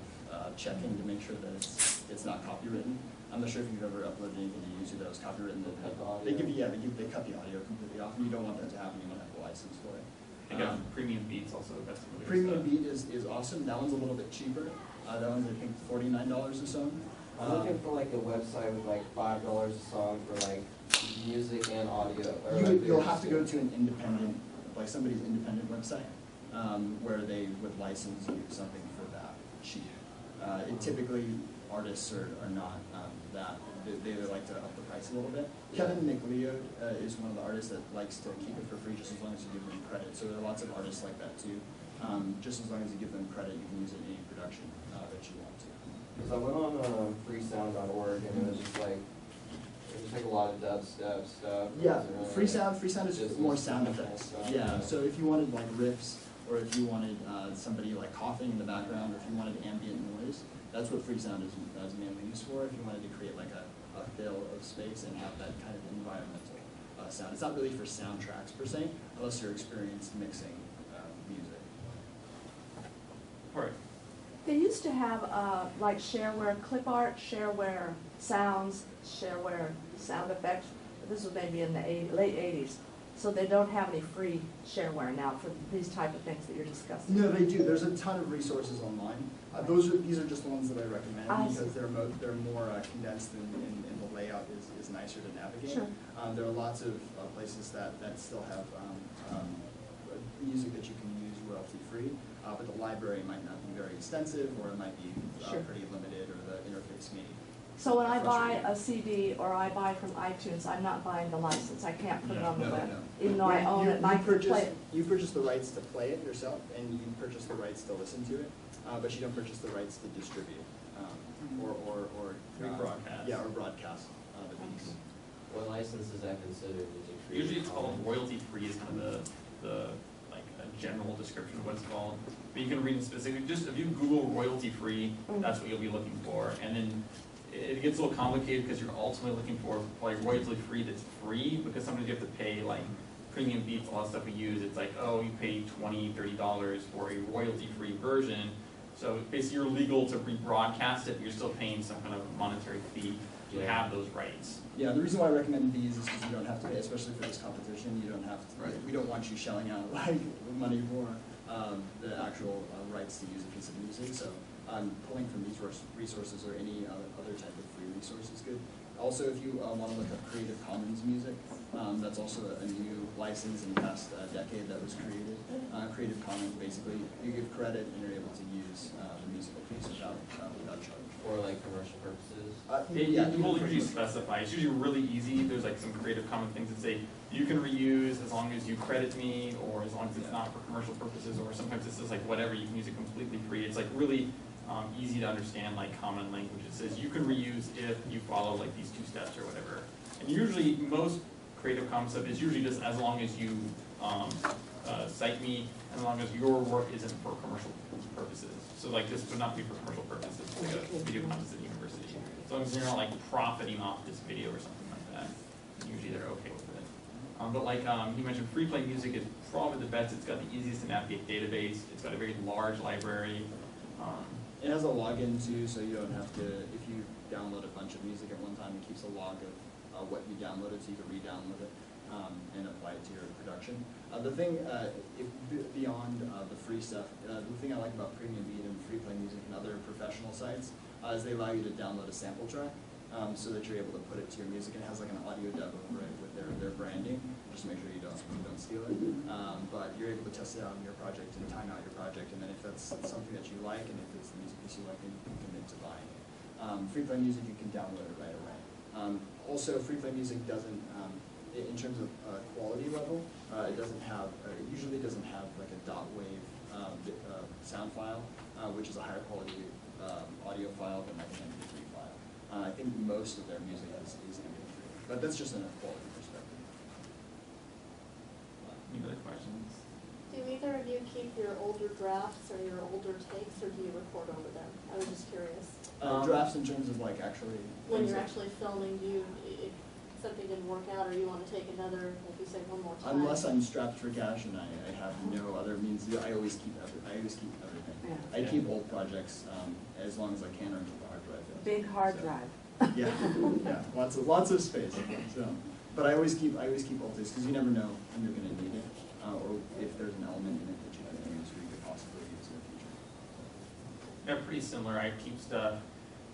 checking to make sure that it's not copywritten. I'm not sure if you've ever uploaded anything to YouTube that was copywritten. They cut the audio completely off, and you don't want that to happen. You don't have a license for it. They got Premium Beats also. That's really Premium Beat is awesome. That one's a little bit cheaper. That one's I think $49 a song. I'm looking for like a website with like $5 a song for like music and audio. You'll have to go to an independent, like somebody's independent website, where they would license you something for that cheap. Typically, artists are not that. They like to up the price a little bit. Yeah. Kevin McLeod is one of the artists that likes to keep it for free just as long as you give them credit. So there are lots of artists like that too. Just as long as you give them credit, you can use it in any production that you want to. Because I went on freesound.org and it was just like a lot of dubstep stuff. Yeah, Freesound is just more sound effects. Stuff. Yeah, so if you wanted like riffs, or if you wanted somebody like coughing in the background, or if you wanted ambient noise, that's what Freesound is mainly used for. If you wanted to create like a fill of space and have that kind of environmental sound. It's not really for soundtracks per se, unless you're experienced mixing music. All right. Can you used to have like shareware clip art, shareware sounds, shareware sound effects. This was maybe in the late 80s. So they don't have any free shareware now for these type of things that you're discussing. No, they do. There's a ton of resources online. These are just the ones that I recommend because they're more condensed and the layout is nicer to navigate. Sure. There are lots of places that still have music that you can use royalty free, but the library might not be very extensive, or it might be pretty limited, or the interface may. So when I buy a CD or I buy from iTunes, I'm not buying the license. I can't put it on the web, even though I own it and I can play it. You purchase the rights to play it yourself, and you purchase the rights to listen to it, but you don't purchase the rights to distribute or Rebroadcast. Yeah, or broadcast the piece. What license is that considered? Is it free? Usually it's called royalty free is kind of the like a general description of what it's called. But you can read it specifically. Just if you Google royalty free, that's what you'll be looking for. And then it gets a little complicated because you're ultimately looking for like royalty free that's free, because sometimes you have to pay like premium beats, a lot of stuff we use. It's like, oh, you pay $20, $30 for a royalty free version. So basically you're legal to rebroadcast it, but you're still paying some kind of monetary fee to have those rights. Yeah, the reason why I recommend these is because you don't have to pay, especially for this competition. You don't have to. Right. We don't want you shelling out like money for the actual rights to use a piece of music. So pulling from these resources or any other type of free resource is good. Also, if you want to look up Creative Commons music, that's also a new license in the past decade that was created. Creative Commons, basically, you give credit and you're able to use the musical piece without charge. For like commercial purposes? It will usually specify. It's usually really easy. There's like some Creative Commons things that say you can reuse as long as you credit me, or as long as it's not for commercial purposes, or sometimes it's just like whatever, you can use it completely free. It's like really easy to understand, like common language. It says you can reuse if you follow like these 2 steps or whatever. And usually most Creative Commons stuff is usually just as long as you cite me, and as long as your work isn't for commercial purposes. So like this would not be for commercial purposes, it's like a video contest at the university. As long as you're not like profiting off this video or something like that, usually they're okay with it. But like you mentioned, free play music is probably the best. It's got the easiest to navigate database. It's got a very large library. It has a login too, so you don't have to, if you download a bunch of music at one time, it keeps a log of what you downloaded, so you can re-download it and apply it to your production. The thing, beyond the free stuff, the thing I like about Premium Beat and free play music and other professional sites is they allow you to download a sample track so that you're able to put it to your music. And it has like an audio dub over it with their branding, just to make sure you don't steal it. But you're able to test it out in your project and time out your project, and then if that's something that you like, and if it's the music piece you like, then you can commit to buying it. Free play music, you can download it right away. Also, free play music doesn't, in terms of quality level, it doesn't have, it usually doesn't have like a .wave sound file, which is a higher quality audio file than like an MP3 file. I think most of their music is MP3, but that's just in a quality perspective. Any other questions? Do either of you keep your older drafts or your older takes, or do you record over them? I was just curious. Drafts in terms of like actually. When you're actually filming, do you, if something didn't work out, or you want to take another, like you said, one more time? Unless I'm strapped for cash and I have no other means, I always keep everything. Yeah. I keep old projects as long as I can until the hard drive fails. Big hard drive. Yeah, yeah, lots of space. So, but I always keep old things because you never know when you're going to need it, or if there's an element in it that you can use or you could possibly use in the future. Yeah, pretty similar. I keep stuff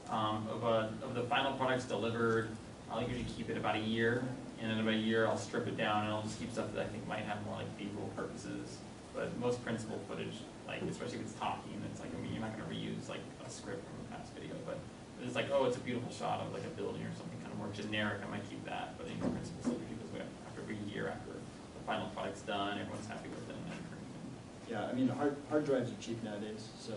of the final products delivered. I'll usually keep it about a year, and in about a year I'll strip it down and I'll just keep stuff that I think might have more like B-roll purposes. But most principal footage, like especially if it's talking, it's like, I mean, you're not going to reuse like a script from a past video, but it's like, oh, it's a beautiful shot of like a building or something kind of more generic, I might keep that. But in principal stuff, because after every year after the final product's done, everyone's happy with it. Yeah, I mean, hard drives are cheap nowadays, so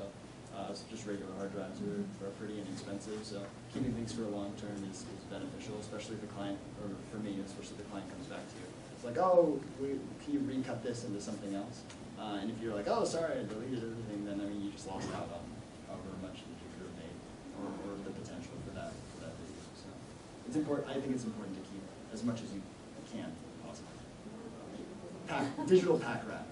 just regular hard drives are pretty inexpensive. So keeping things for a long term is beneficial, especially if the client, or for me, especially if the client comes back to you. It's like, oh, can you recut this into something else? And if you're like, oh, sorry, I deleted everything, then I mean, you just lost out on however much that you could have made, or the potential for that video. So it's important. I think it's important to keep as much as you can possibly. Digital pack rat.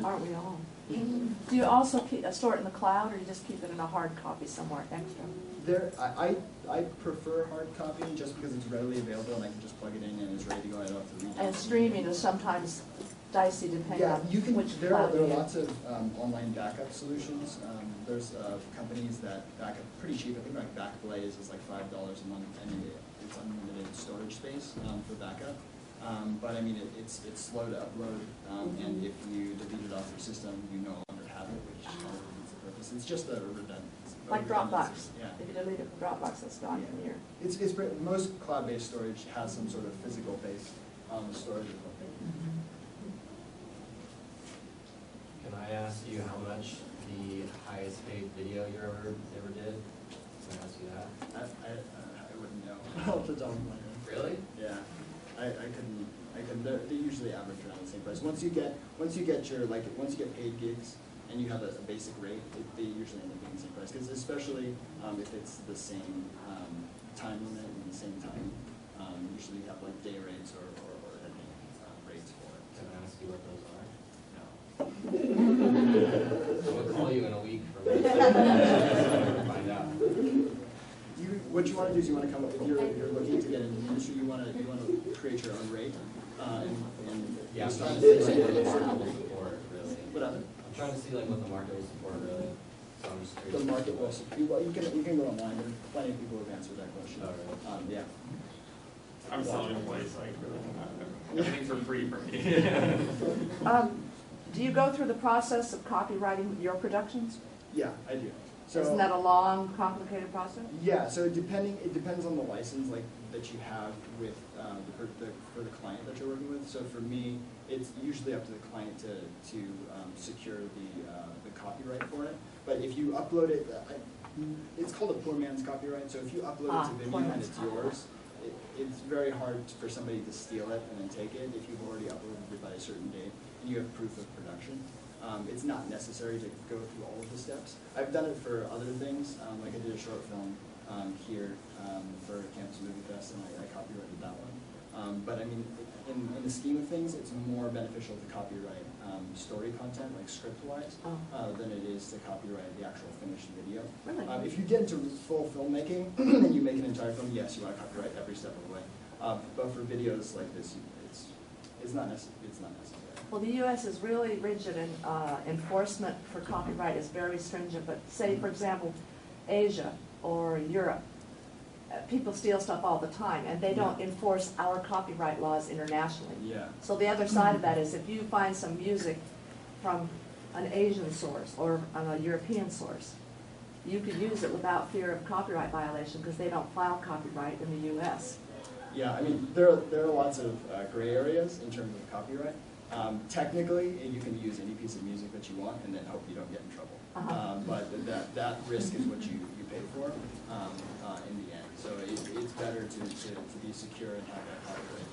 Aren't we all? Do you also store it in the cloud, or you just keep it in a hard copy somewhere extra? I prefer hard copy just because it's readily available and I can just plug it in and it's ready to go. I don't have to read it. And streaming is sometimes dicey depending on you can. which There are cloud you use. lots of online backup solutions. There's companies that back up pretty cheap. I think like Backblaze is like $5 a month, and it's unlimited storage space for backup. But I mean, it's slow to upload, and if you delete it off your system, you no longer have it, which kind of defeats the purpose. It's just a redundant. Like Dropbox. Yeah. If you delete it from Dropbox, it's gone from here. Most cloud-based storage has some sort of physical base storage. Can I ask you how much the highest paid video you ever did? Can I ask you that? I wouldn't know off the top of my head. Really? Yeah, I couldn't. They usually average around the same price. Once you get paid gigs and you have a basic rate, they usually end up being the same price. Because especially if it's the same time limit and the same time, usually you have like day rates or ending rates for it. Can I ask you what those are? No. I'm gonna call you in a week for to find out. What you want to do is you want to come up, if you're looking to get into the industry, you want to create your own rate. Yeah, I'm based trying on to see the- like what the market will support, really. What other? I'm trying to see like what the market will support, really. So I'm just curious. The market will support. Well, you can go online. There are plenty of people who have answered that question. Oh, really? Yeah. I'm selling a place, like, everything's for free for me. Do you go through the process of copywriting your productions? Yeah, I do. So, Isn't that a long, complicated process? yeah, so it depends on the license like that you have with for the client that you're working with. So for me, it's usually up to the client to secure the copyright for it. But if you upload it, it's called a poor man's copyright. So if you upload it to Vimeo and it's yours, it's very hard for somebody to steal it and then take it if you've already uploaded it by a certain date and you have proof of production. It's not necessary to go through all of the steps. I've done it for other things, like I did a short film here for Campus Movie Fest, and I copyrighted that one. But I mean, in the scheme of things, it's more beneficial to copyright story content, like script-wise, than it is to copyright the actual finished video. Really? If you get into full filmmaking and you make an entire film, yes, you want to copyright every step of the way. But for videos like this, it's not necessary. Well, the U.S. is really rigid in enforcement for copyright is very stringent, but say, for example, Asia or Europe, people steal stuff all the time, and they don't enforce our copyright laws internationally. Yeah. So the other side of that is if you find some music from an Asian source or a European source, you could use it without fear of copyright violation because they don't file copyright in the U.S. Yeah, I mean, there are lots of gray areas in terms of copyright. Technically, you can use any piece of music that you want and then hope you don't get in trouble. But that risk is what you pay for in the end. So it's better to be secure and have that copyright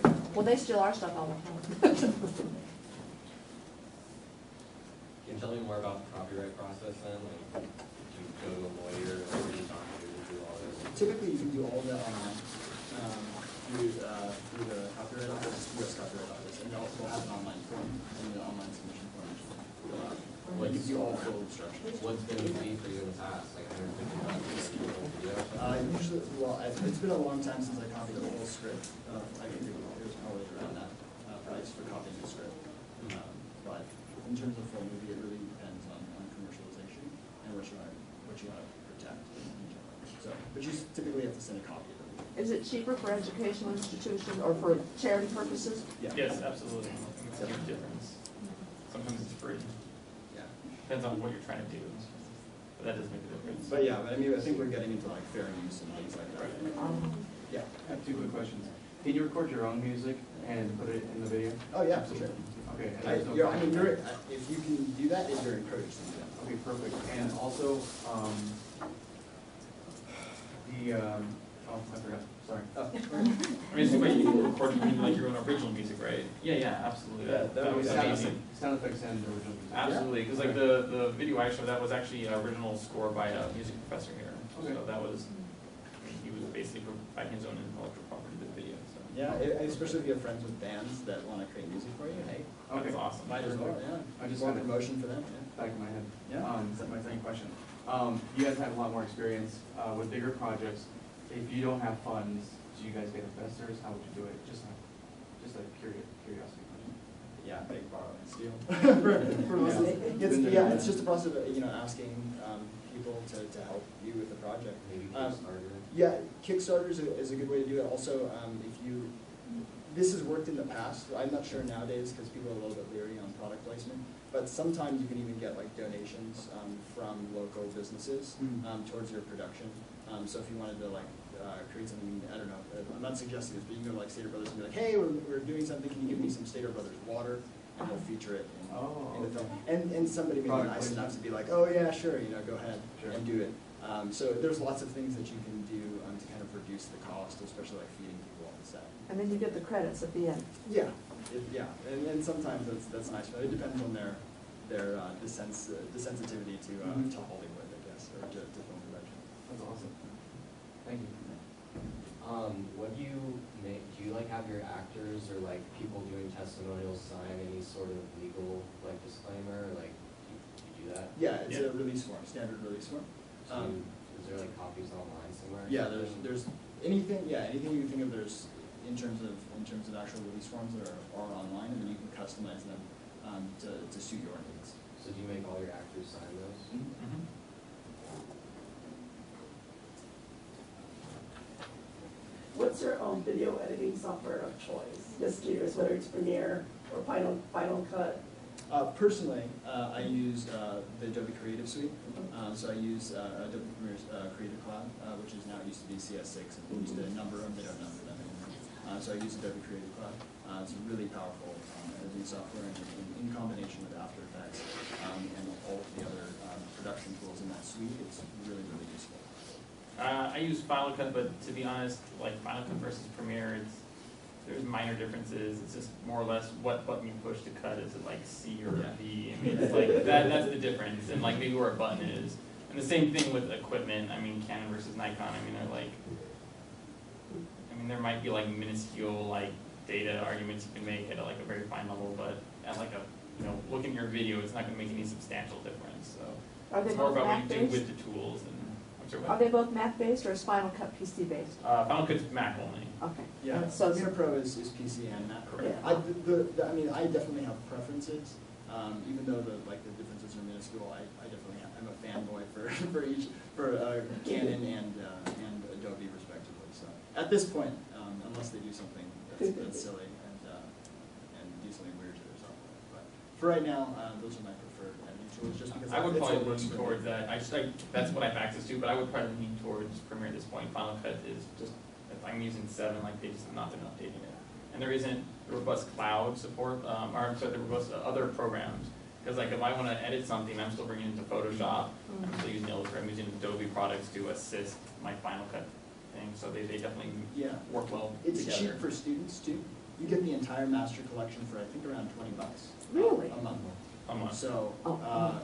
than Well, they steal our stuff all the time. Can you tell me more about the copyright process then? Like, do you go to a lawyer or do you not do all this? Typically, you can do all of that online through the Copyright Office, U.S. Copyright Office, and they'll have an online form and an online submission form. Like if you all full instructions. What's been the fee for you in the past? Like $150 Usually, well, it's been a long time since I copied a whole script. I think it was probably around that price for copying the script. But in terms of full movie, it really depends on commercialization and what you want to protect. So, but you typically have to send a copy of it. Is it cheaper for educational institutions or for charity purposes? Yeah. Yes, absolutely. It's a huge difference. Sometimes it's free. Yeah. Depends on what you're trying to do. But that does make a difference. But yeah, I mean, I think we're getting into like fair use and things like that. Yeah. I have two quick questions. Can you record your own music and put it in the video? Oh yeah, for sure. Okay. and I there's no mean, copyright. if you can do that, you're encouraged to do that. Okay, perfect. And also, I forgot, sorry. I mean, it's the way you can record, you mean like your own original music, right? Yeah, absolutely. Yeah, that would be Sound amazing. effects- Sound effects and original music. Absolutely, because like the video I showed, that was actually an original score by a music professor here. Okay. So that was, he was basically provide his own intellectual property to the video, so. Yeah, especially if you have friends with bands that want to create music for you, hey, That's awesome. might as well, yeah. I just More had a promotion for them, yeah. back in my head. Yeah. Is that my second question? You guys have a lot more experience with bigger projects. If you don't have funds, do you guys get investors? How would you do it? Just a curiosity question. Yeah, big borrow and steal. For most of it. It's just a process of, asking people to help you with the project. Maybe Kickstarter. Yeah, Kickstarter is a good way to do it. Also, this has worked in the past. I'm not sure nowadays because people are a little bit leery on product placement. But sometimes you can even get like donations from local businesses towards your production. So if you wanted to create something, I don't know, I'm not suggesting this, but you can go to like Stater Brothers and be like, hey, we're doing something. Can you give me some Stater Brothers water? And we'll feature it in the film. And somebody may be nice enough to be like, oh yeah, sure, go ahead and do it. So there's lots of things that you can do to kind of reduce the cost, especially like feeding people on the set. And then you get the credits at the end. Yeah, and sometimes that's nice, but it depends on their sensitivity to Hollywood, I guess, or to film production. That's awesome. Thank you. What do you make? Do you have your actors or people doing testimonials sign any sort of legal disclaimer? Do you do that? Yeah, it's a release form, standard release form. So is there copies online somewhere? Yeah, there's anything you think of. There's in terms of actual release forms that are online, and then you can customize them to suit your needs. So do you make all your actors sign those? Mm-hmm. What's your own video editing software of choice? Just curious, whether it's Premiere or Final Cut. Personally, I use the Adobe Creative Suite. So I use Adobe Premiere's Creative Cloud, which is now used to be CS6, and they used to number them. They don't number them anymore. So I use Adobe Creative Cloud. It's a really powerful editing software, and in combination with After Effects and all of the other production tools in that suite, it's really, really useful. I use Final Cut, but to be honest, Final Cut versus Premiere, there's minor differences. It's just more or less what button you push to cut. Is it C or V? I mean, it's that's the difference, and maybe where a button is. And the same thing with equipment. I mean, Canon versus Nikon. I mean, they're there might be minuscule data arguments you can make at a very fine level, but at looking at your video, it's not going to make any substantial difference. So Are they it's more both about what you do Mac-based? with the tools. And Are they both Mac-based or is Final Cut PC-based? Final Cut's Mac only. Okay. Yeah, So Premiere Pro is PC and Mac. Correct. Yeah. I definitely have preferences, even though the differences are minuscule. I'm a fanboy for Canon and Adobe respectively. So at this point, unless they do something that's silly and decently weird to their software, but for right now, those are my preferred editing tools. Just because I would it's probably what works lean for me. towards that. That's what I have access to, but I would probably lean towards Premiere at this point. Final Cut is just, if I'm using 7, they just have not been updating it. And there isn't the robust cloud support, the robust other programs. Because if I want to edit something, I'm still bringing it into Photoshop. I'm still using Illustrator. I'm using Adobe products to assist my Final Cut thing. So they definitely work well It's together. cheap for students too. You get the entire master collection for I think around $20 Really? a month. A month. So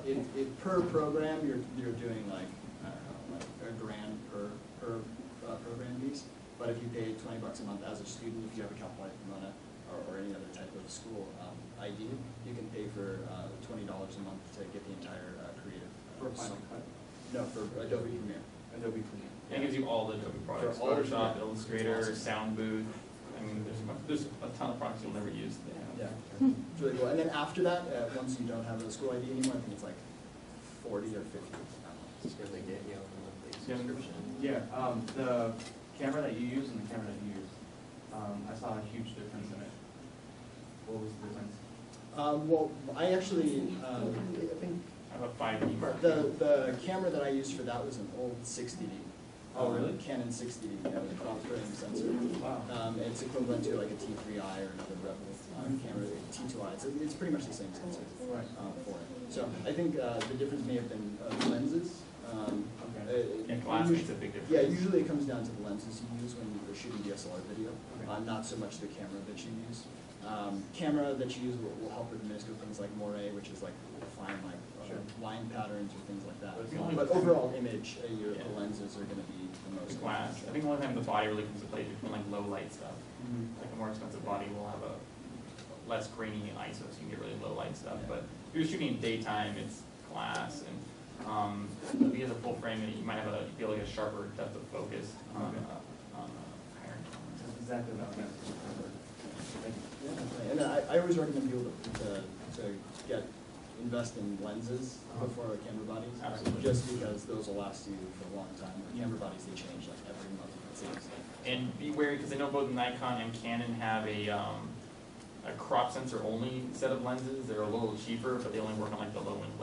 if per program you're doing I don't know, $1,000 per program piece. But if you pay $20 a month as a student, if you have a Copywriting, Pomona, or any other type of school ID, you can pay for $20 a month to get the entire creative. For Final Cut? No, for Adobe Premiere. Adobe Premiere. It gives you all the Adobe products, For all of Photoshop, them. Illustrator, Awesome. Sound Booth. I mean, there's a ton of products you'll never use. Yeah, it's really cool. And then after that, once you don't have a school ID anymore, I think it's 40 or 50 a month. Just because they get you a monthly Yeah. subscription. Yeah, the camera that you use and the camera that you use, I saw a huge difference in it. What was the difference? Well, I actually, I think I have a 5D Mark. the camera that I used for that was an old 60D. Oh, really? Canon 60D, with crop-frame sensor. Wow. It's equivalent to a T3i or another Rebel camera, T2i. It's pretty much the same sensor Right. for it. So I think the difference may have been lenses. Yeah, glass makes a big difference. Yeah, usually it comes down to the lenses you use when you're shooting DSLR video, Okay. not so much the camera that you use. Camera that you use will help with minuscule things like moire, which is fine line patterns or things like that. But the only But time- overall image, the Yeah. lenses are gonna be the most. glass. I think the only time the body really comes to play is between like low light stuff. Mhm. Like a more expensive body will have a less grainy ISO, so you can get really low light stuff. But if you're shooting in daytime, it's glass, and if you have a full frame, you might have be able to get a sharper depth of focus on higher. That's exactly what I meant. Thank you. Yeah, definitely. And I always recommend people to invest in lenses before camera bodies. Absolutely. Just because those will last you for a long time. Camera bodies, they change like every month, it seems. And be wary, because I know both Nikon and Canon have a crop sensor only set of lenses. They're a little cheaper, but they only work on like the low end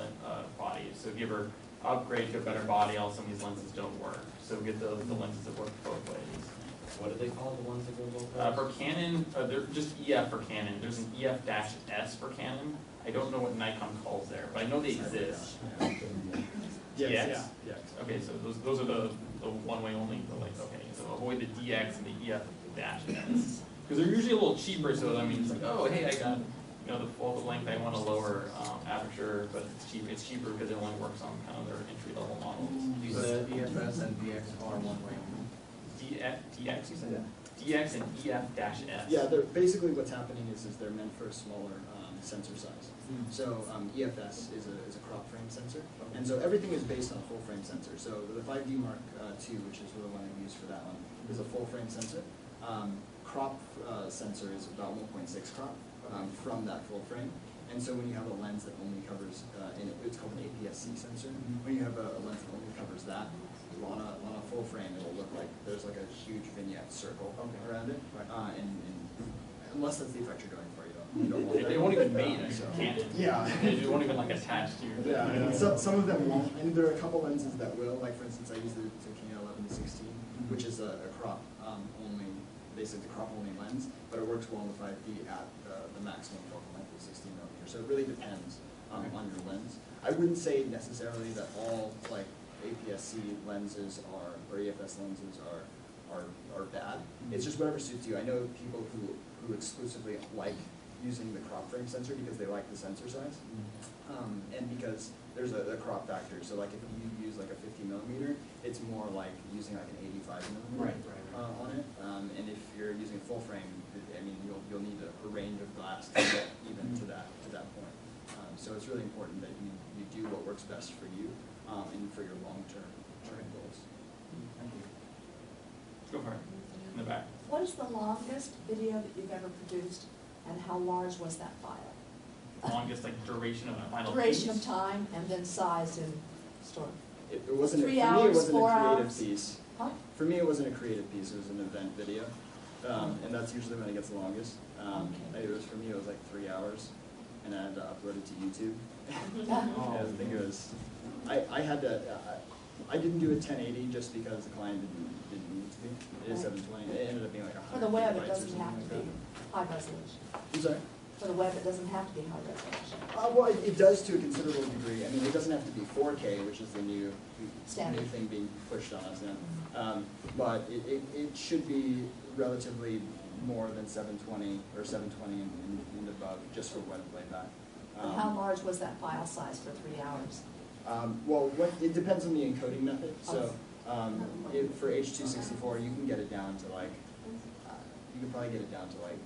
bodies. So if you ever upgrade to a better body, all some of these lenses don't work. So get the lenses that work both ways. What do they call the ones that go both ways? For Canon, they're just EF for Canon. There's an EF-S for Canon. I don't know what Nikon calls there, but I know they exist. Yeah. Okay, so those are the one-way only, like, okay, so avoid the DX and the EF-S. Because they're usually a little cheaper, so I mean, it's like, oh, hey, I got, the focal length, I want a lower aperture, but it's cheaper because it only works on kind of their entry-level models. You said EFS and DX are one way. DX, you said? DX and EF-S. Yeah, basically what's happening is they're meant for a smaller sensor size. So EFS is a crop frame sensor, and so everything is based on a full frame sensor. So the 5D Mark II, which is the one I use for that one, is a full frame sensor. Crop sensor is about 1.6 crop from that full frame. And so when you have a lens that only covers, it's called an APS-C sensor. When you have a lens that only covers that, on a full frame, it'll look like there's like a huge vignette circle around it. And unless that's the effect you're going for, you don't want They won't even mate, so Canon. Yeah. They won't even like attach to your. Yeah, and some of them won't, and there are a couple lenses that will. Like for instance, I use the Tokyo 11-16, which is a crop only, basically the crop only lens, but it works well in the 5D at the maximum focal length of 16 millimeters. So it really depends on your lens. I wouldn't say necessarily that all like APS-C lenses or EFS lenses are bad. It's just whatever suits you. I know people who exclusively like using the crop frame sensor because they like the sensor size, and because there's a crop factor. So like if you use like a 50 millimeter, it's more like using like an 85 millimeter on it. And if you're using a full frame, I mean you'll need a range of glass to get even to that point. So it's really important that you do what works best for you and for your long-term goals. Thank you. Go for it. In the back. What is the longest video that you've ever produced, and how large was that file? Longest like duration of the final Duration piece. of time, and then size in store. It wasn't, 3 for me, it hours, wasn't 4 a creative hours? piece. Huh? For me, it wasn't a creative piece, it was an event video. And that's usually when it gets the longest. For me, it was like 3 hours, and I had to upload it to YouTube. I think it was, I had to, I didn't do it 1080 just because the client didn't need to be. It is 720, it ended up being like 100 For the web, it gigabytes or doesn't something have to like be that. high resolution. I'm sorry? For the web, it doesn't have to be high resolution. Well, it does to a considerable degree. I mean, it doesn't have to be 4K, which is the new Standard. thing being pushed on us now. But it should be relatively more than 720 or 720 and above, just for web playback. And how large was that file size for 3 hours? It depends on the encoding method. So for H.264, you can get it down to like, you can probably get it down to like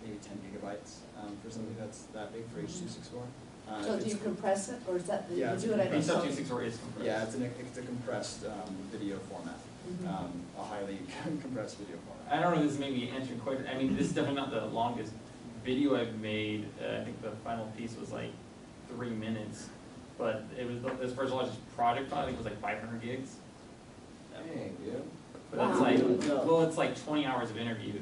maybe 10 gigabytes for something that's that big for H.264. So do you compress it, or is that, Yeah, you do it at a H.264 is compressed. Yeah, it's a compressed video format, a highly compressed video format. I don't know if this may be answering quite, I mean, this is definitely not the longest video I've made. I think the final piece was like 3 minutes, but it was, as far as the largest project file, I think it was like 500 gigs. Dang, dude. But it's like, well, it's like 20 hours of interviews,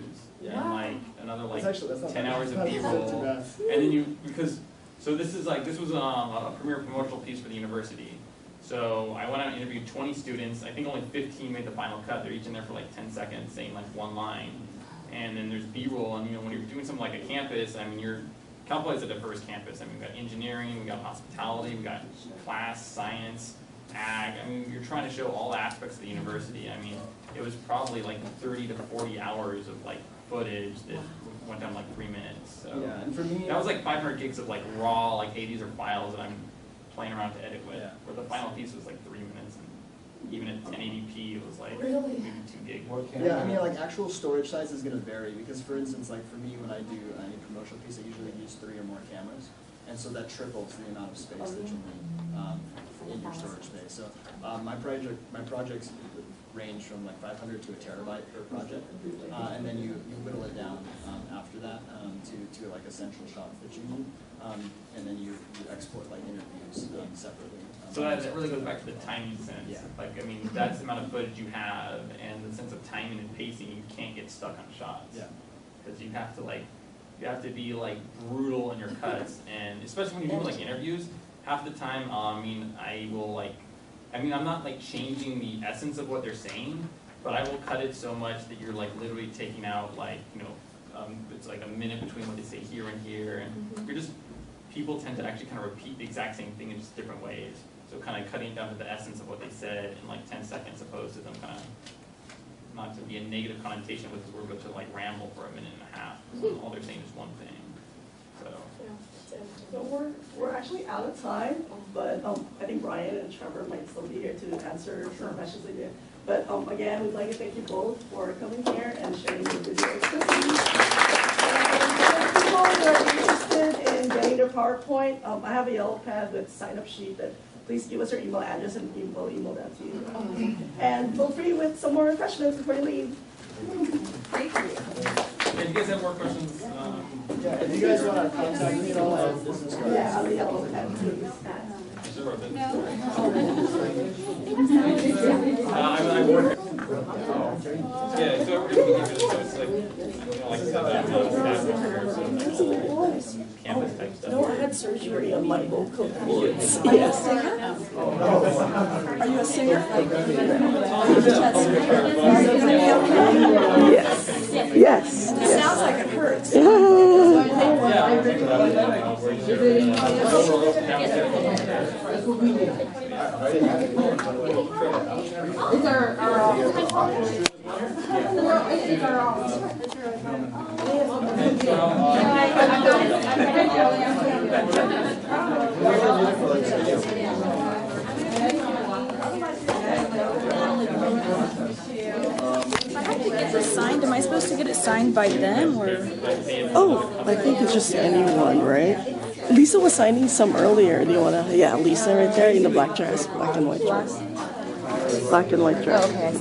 and like another like That's not 10 bad. hours of That's not too B-roll. bad. And then so this was a premier promotional piece for the university. So I went out and interviewed 20 students. I think only 15 made the final cut. They're each in there for like 10 seconds saying like one line. And then there's B-roll, and when you're doing something like a campus, I mean, Cal Poly's a diverse campus. I mean, we've got engineering, we've got hospitality, we've got class, science, ag. I mean, you're trying to show all aspects of the university. I mean, it was probably like 30 to 40 hours of like footage that went down like 3 minutes. So Yeah, and for me, that was like 500 gigs of like raw, like 80s or files that I'm playing around to edit with. Yeah. Where the final piece was like 3 minutes, and even at 1080p, it was like Really? maybe 2 gig. Yeah, I mean, like, actual storage size is gonna vary, because for instance, like, for me, when I do any promotional piece, I usually use 3 or more cameras, and so that triples the amount of space that you need, in your storage space. So, my projects range from like 500 to a terabyte per project, and then you whittle it down, after that, to like essential shots that you need, and then you export like interviews, separately. So that really goes back to the timing sense. Yeah. Like, I mean, that's the amount of footage you have, and the sense of timing and pacing, you can't get stuck on shots. Yeah. Because you have to be like brutal in your cuts, and especially when you're doing like interviews, half the time, I'm not like changing the essence of what they're saying, but I will cut it so much that you're like literally taking out like, it's like a minute between what they say here and here, and people tend to actually kind of repeat the exact same thing in just different ways. So kind of cutting down to the essence of what they said in like 10 seconds, opposed to them kind of, not to be a negative connotation with this word, but to like ramble for a minute and a half. So all they're saying is one thing. So we're actually out of time, but I think Brian and Trevor might still be here to answer some questions they did. But again, we'd like to thank you both for coming here and sharing your video expertise. And for people that are interested in getting their PowerPoint, I have a yellow pad with sign-up sheet that please give us your email address and we'll email that to you. And feel free with some more refreshments before you leave. Thank you. If you guys have more questions, Yeah, if you guys want to contact me at all, I have business cards. Yeah, on the yellow pad, please. I work. Yeah, so everybody can give it a it's like, like I said, campus type stuff. No, I had surgery on my vocal cords. Yes. Are you a singer? Yes. Yes. It sounds like it hurts. Signed? Am I supposed to get it signed by them or? Oh, I think it's just anyone, right? Lisa was signing some earlier. Do you want to? Yeah, Lisa right there in the black dress, black and white dress. Black and white dress. Okay.